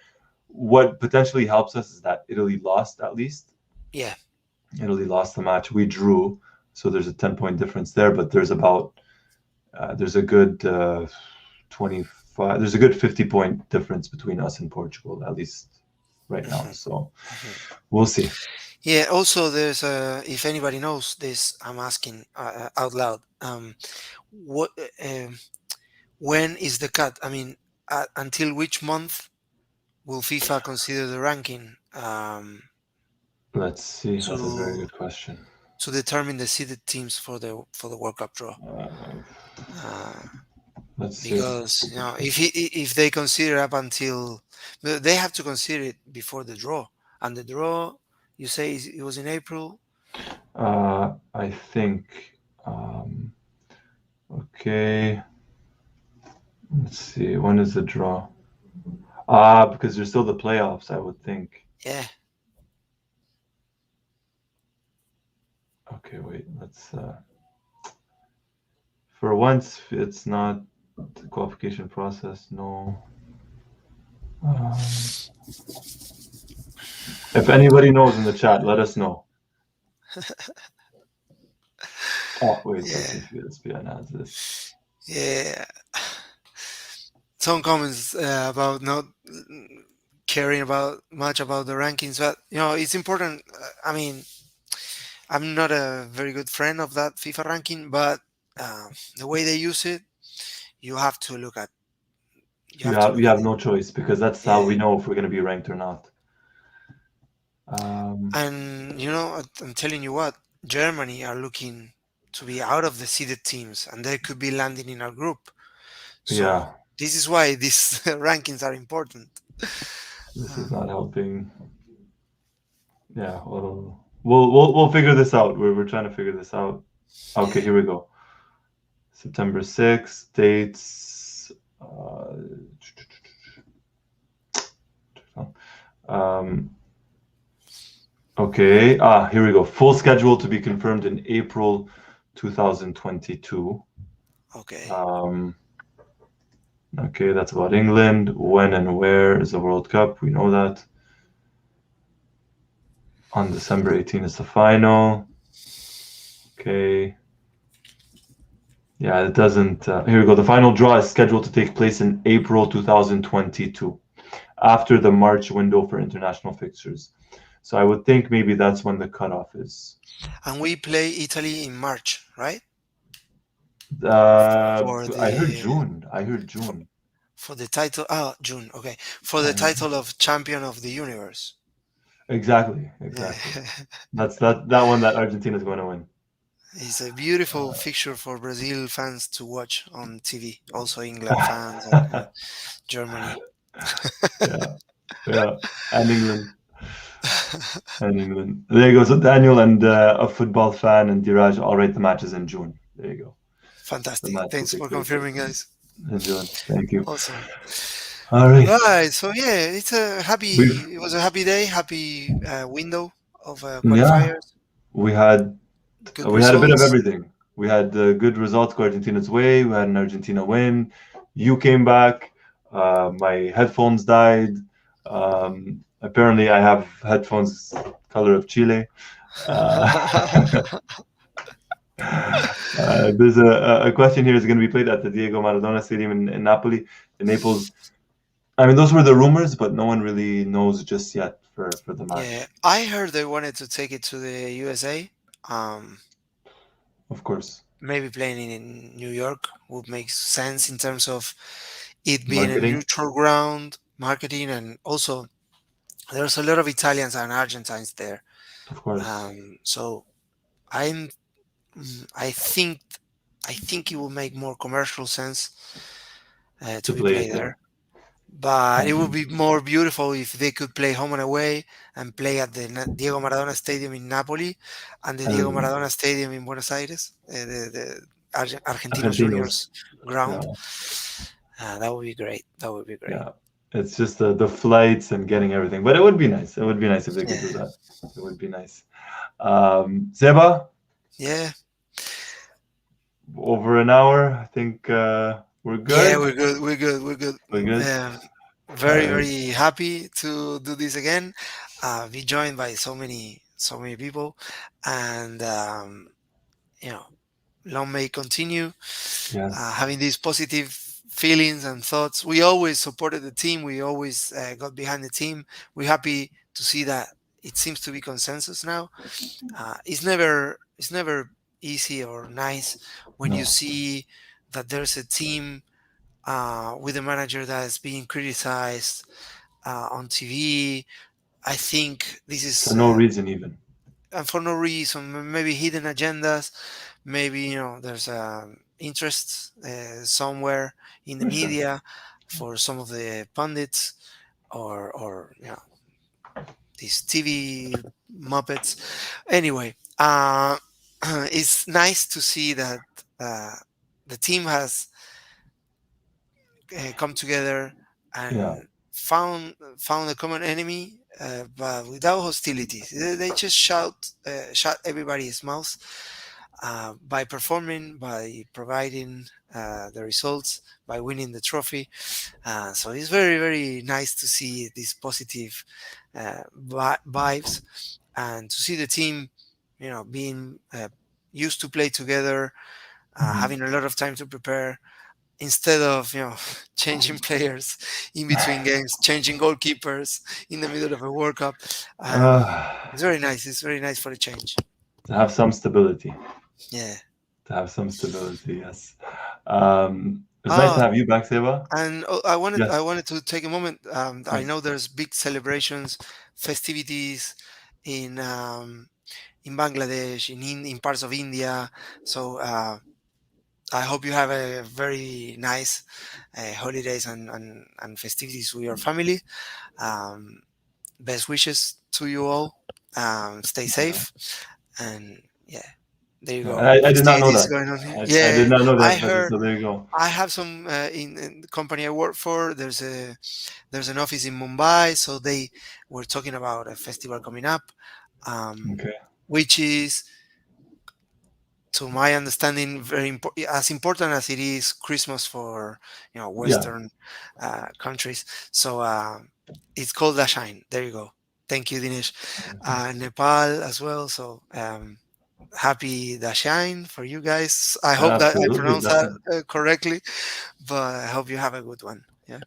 A: What potentially helps us is that Italy lost at least.
B: Yeah.
A: Italy lost the match. We drew, so there's a 10-point difference there. But there's a good 25. There's a good 50-point difference between us and Portugal at least right now.
B: Hmm.
A: So
B: Hmm.
A: we'll see.
B: Yeah. Also, there's if anybody knows this, I'm asking out loud. What? When is the cut? I mean, until which month will FIFA consider the ranking
A: Let's see. That's a very
B: to
A: good question.
B: determine the seeded teams for the World Cup draw?
A: Uh,
B: Uh,
A: let's see.
B: because if they consider up until they have to consider it before the draw, and the draw you say it was in April.
A: I think. Um, okay. Let's see. When is the draw? Because there's still the playoffs, I would think.
B: Yeah.
A: Okay, wait. Let's. For once, it's not the qualification process. No. Um, if anybody knows in the chat, let us know. Oh, wait.
B: Yeah.
A: Let's be honest. This.
B: Yeah. Some comments about not caring about much about the rankings, but it's important. I mean, I'm not a very good friend of that FIFA ranking, but the way they use it, you have to look at you
A: You
B: have to
A: have
B: look
A: you
B: at
A: have
B: it.
A: no choice because that's how
B: Yeah,
A: we know if we're going to be ranked or not. Um,
B: and I'm telling you what, Germany are looking to be out of the seeded teams, and they could be landing in our group. So
A: yeah,
B: this is why these rankings are important.
A: this
B: Uh,
A: is not helping. Yeah, well, we'll figure this out. We're trying to figure this out. Okay,
B: yeah.
A: here we go. September 6th, dates. Uh, um, okay, here we go. Full schedule to be confirmed in April 2022.
B: Okay.
A: Um, okay, that's about England. When and where is the World Cup? We know that. On December 18th is the final. Okay. Yeah, it doesn't. Here we go. The final draw is scheduled to take place in April 2022, after the March window for international fixtures. So I would think maybe that's when the cutoff is.
B: And we play Italy in March, right? For
A: I heard
B: the
A: June. I heard
B: for,
A: June.
B: for the title. Oh, June. Okay, for
A: I
B: the
A: heard
B: title of champion of the universe.
A: exactly,
B: Yeah.
A: exactly. That's that one that Argentina is going to win.
B: It's a beautiful fixture for Brazil fans to watch on TV. Also, England fans and Germany.
A: Yeah, yeah, and England. And England. There you go. So Daniel and a football fan and Diraj all rate the matches in June. There you go. The
B: Fantastic.
A: match will
B: Thanks
A: take
B: for
A: place
B: confirming, guys.
A: in June. Thank you.
B: Awesome.
A: All right.
B: Right. So yeah,
A: We've
B: it was a happy day, happy window of
A: yeah,
B: qualifiers.
A: we had
B: Good
A: we had a bit of
B: results.
A: everything. We had good results go Argentina's way. We had an Argentina win. You came back. My headphones died. Apparently, I have headphones color of Chile. Uh, there's a question here is going to be played at the Diego Maradona Stadium in Napoli, in Naples. I mean, those were the rumors, but no one really knows just yet for the
B: Yeah,
A: match.
B: I heard they wanted to take it to the USA. Um,
A: Of course,
B: Maybe playing it in New York would make sense in terms of it being a
A: marketing,
B: neutral ground, marketing, and also there's a lot of Italians and Argentines there.
A: of course,
B: So I'm, I think, I think it will make more commercial sense to
A: to
B: be
A: play it
B: played
A: there.
B: there. But it would
A: Um,
B: be more beautiful if they could play home and away and play at the Diego Maradona Stadium in Napoli and the Diego
A: and
B: Maradona Stadium in Buenos Aires, the Argentinos
A: Argentinos,
B: Juniors ground.
A: yeah,
B: That would be great. That would be great.
A: yeah. It's just the flights and getting everything, but it would be nice. It would be nice if they could do
B: Yeah,
A: that. It would be nice. Seba,
B: yeah,
A: over an hour. I think we're
B: yeah.
A: good.
B: We're good. We're good. We're good.
A: We're good. All
B: Very,
A: right.
B: very happy to do this again. Be joined by so many people, and you know, long may it continue.
A: Yes.
B: Having these positive feelings and thoughts. We always supported the team. We always got behind the team. We're happy to see that it seems to be consensus now. It's never easy or nice when you
A: No.
B: see that there's a team with a manager that is being criticized on TV. I think this
A: For
B: is
A: no reason even.
B: and for no reason, maybe hidden agendas, maybe there's interest somewhere in the
A: For sure.
B: media for some of the pundits or these TV muppets. Anyway, it's nice to see that uh, the team has come together
A: Yeah.
B: and found a common enemy, but without hostility. They just shut everybody's mouth by performing, by providing the results, by winning the trophy. So it's very, very nice to see these positive vibes and to see the team, being used to play together,
A: Mhm.
B: having a lot of time to prepare. instead of changing players in between games, changing goalkeepers in the middle of a World Cup. It's very nice. It's very nice for a change.
A: To have some stability.
B: Yeah.
A: To have some stability, yes. It's nice to
B: Oh,
A: have you back, Seba.
B: and I
A: Yes.
B: wanted to take a moment. I
A: Yes.
B: know there's big celebrations, festivities in in Bangladesh, in parts of India. So I hope you have a very nice holidays and festivities with your family. Um, Best wishes to you all. Stay
A: Okay.
B: safe, and yeah, there you
A: Yeah,
B: go.
A: and I did not know
B: Festivities
A: that.
B: going on here.
A: I did
B: Yeah,
A: not know
B: I
A: that, but
B: heard.
A: so there you go.
B: I have some in the company I work for. There's an office in Mumbai, so they were talking about a festival coming up, um,
A: Okay.
B: which is, to my understanding, very as important as it is Christmas for
A: Yeah.
B: Western countries. So it's called Dashain. There you go. Thank you, Dinesh. Nepal as well. So happy Dashain for you guys. I hope that I
A: Absolutely,
B: pronounced that
A: definitely.
B: correctly, but I hope you have a good one. Yeah.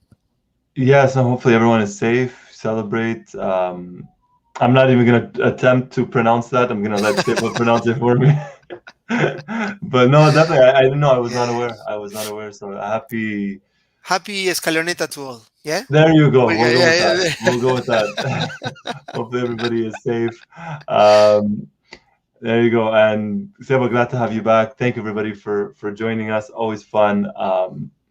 A: Yeah, so hopefully everyone is safe, celebrate. I'm not even gonna attempt to pronounce that. I'm gonna let Seba pronounce it for me. But no, definitely, I didn't know. I was not
B: Yeah.
A: aware. I was not aware. So happy.
B: Happy Scalonetta to all. Yeah.
A: There you go. We'll go with
B: Yeah.
A: that. We'll go with that. Hopefully everybody is safe. Um, There you go. And Seba, glad to have you back. Thank you everybody for joining us. Always fun.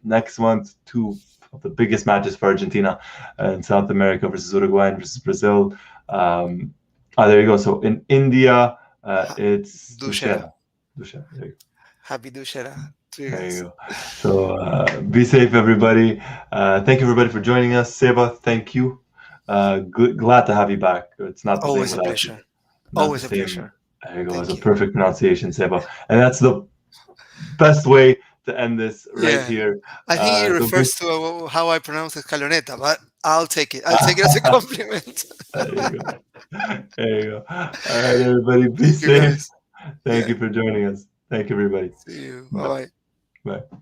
A: Next month, two of the biggest matches for Argentina in South America versus Uruguay and versus Brazil. Um, there you go. So in India,
B: Ha-
A: it's
B: Dushera.
A: Dushera. Dushera.
B: Happy Dushera to you
A: There you
B: guys.
A: go. So be safe, everybody. Thank you everybody for joining us. Seba, thank you. Glad to have you back. It's not the same
B: Always a
A: without you.
B: pleasure.
A: Not the
B: Always a
A: same.
B: pleasure.
A: There you go. It's a
B: Thank you.
A: perfect pronunciation, Seba. And that's the best way to end this right
B: Yeah.
A: here.
B: I think it
A: So be,
B: refers to how I pronounce Scalonetta, but I'll take it. I'll take it as a compliment.
A: there you go. There you go. All right, everybody, be
B: Thank you,
A: safe.
B: guys.
A: Thank
B: Yeah.
A: you for joining us. Thank you, everybody.
B: See you. Bye
A: Bye.
B: bye.
A: Bye.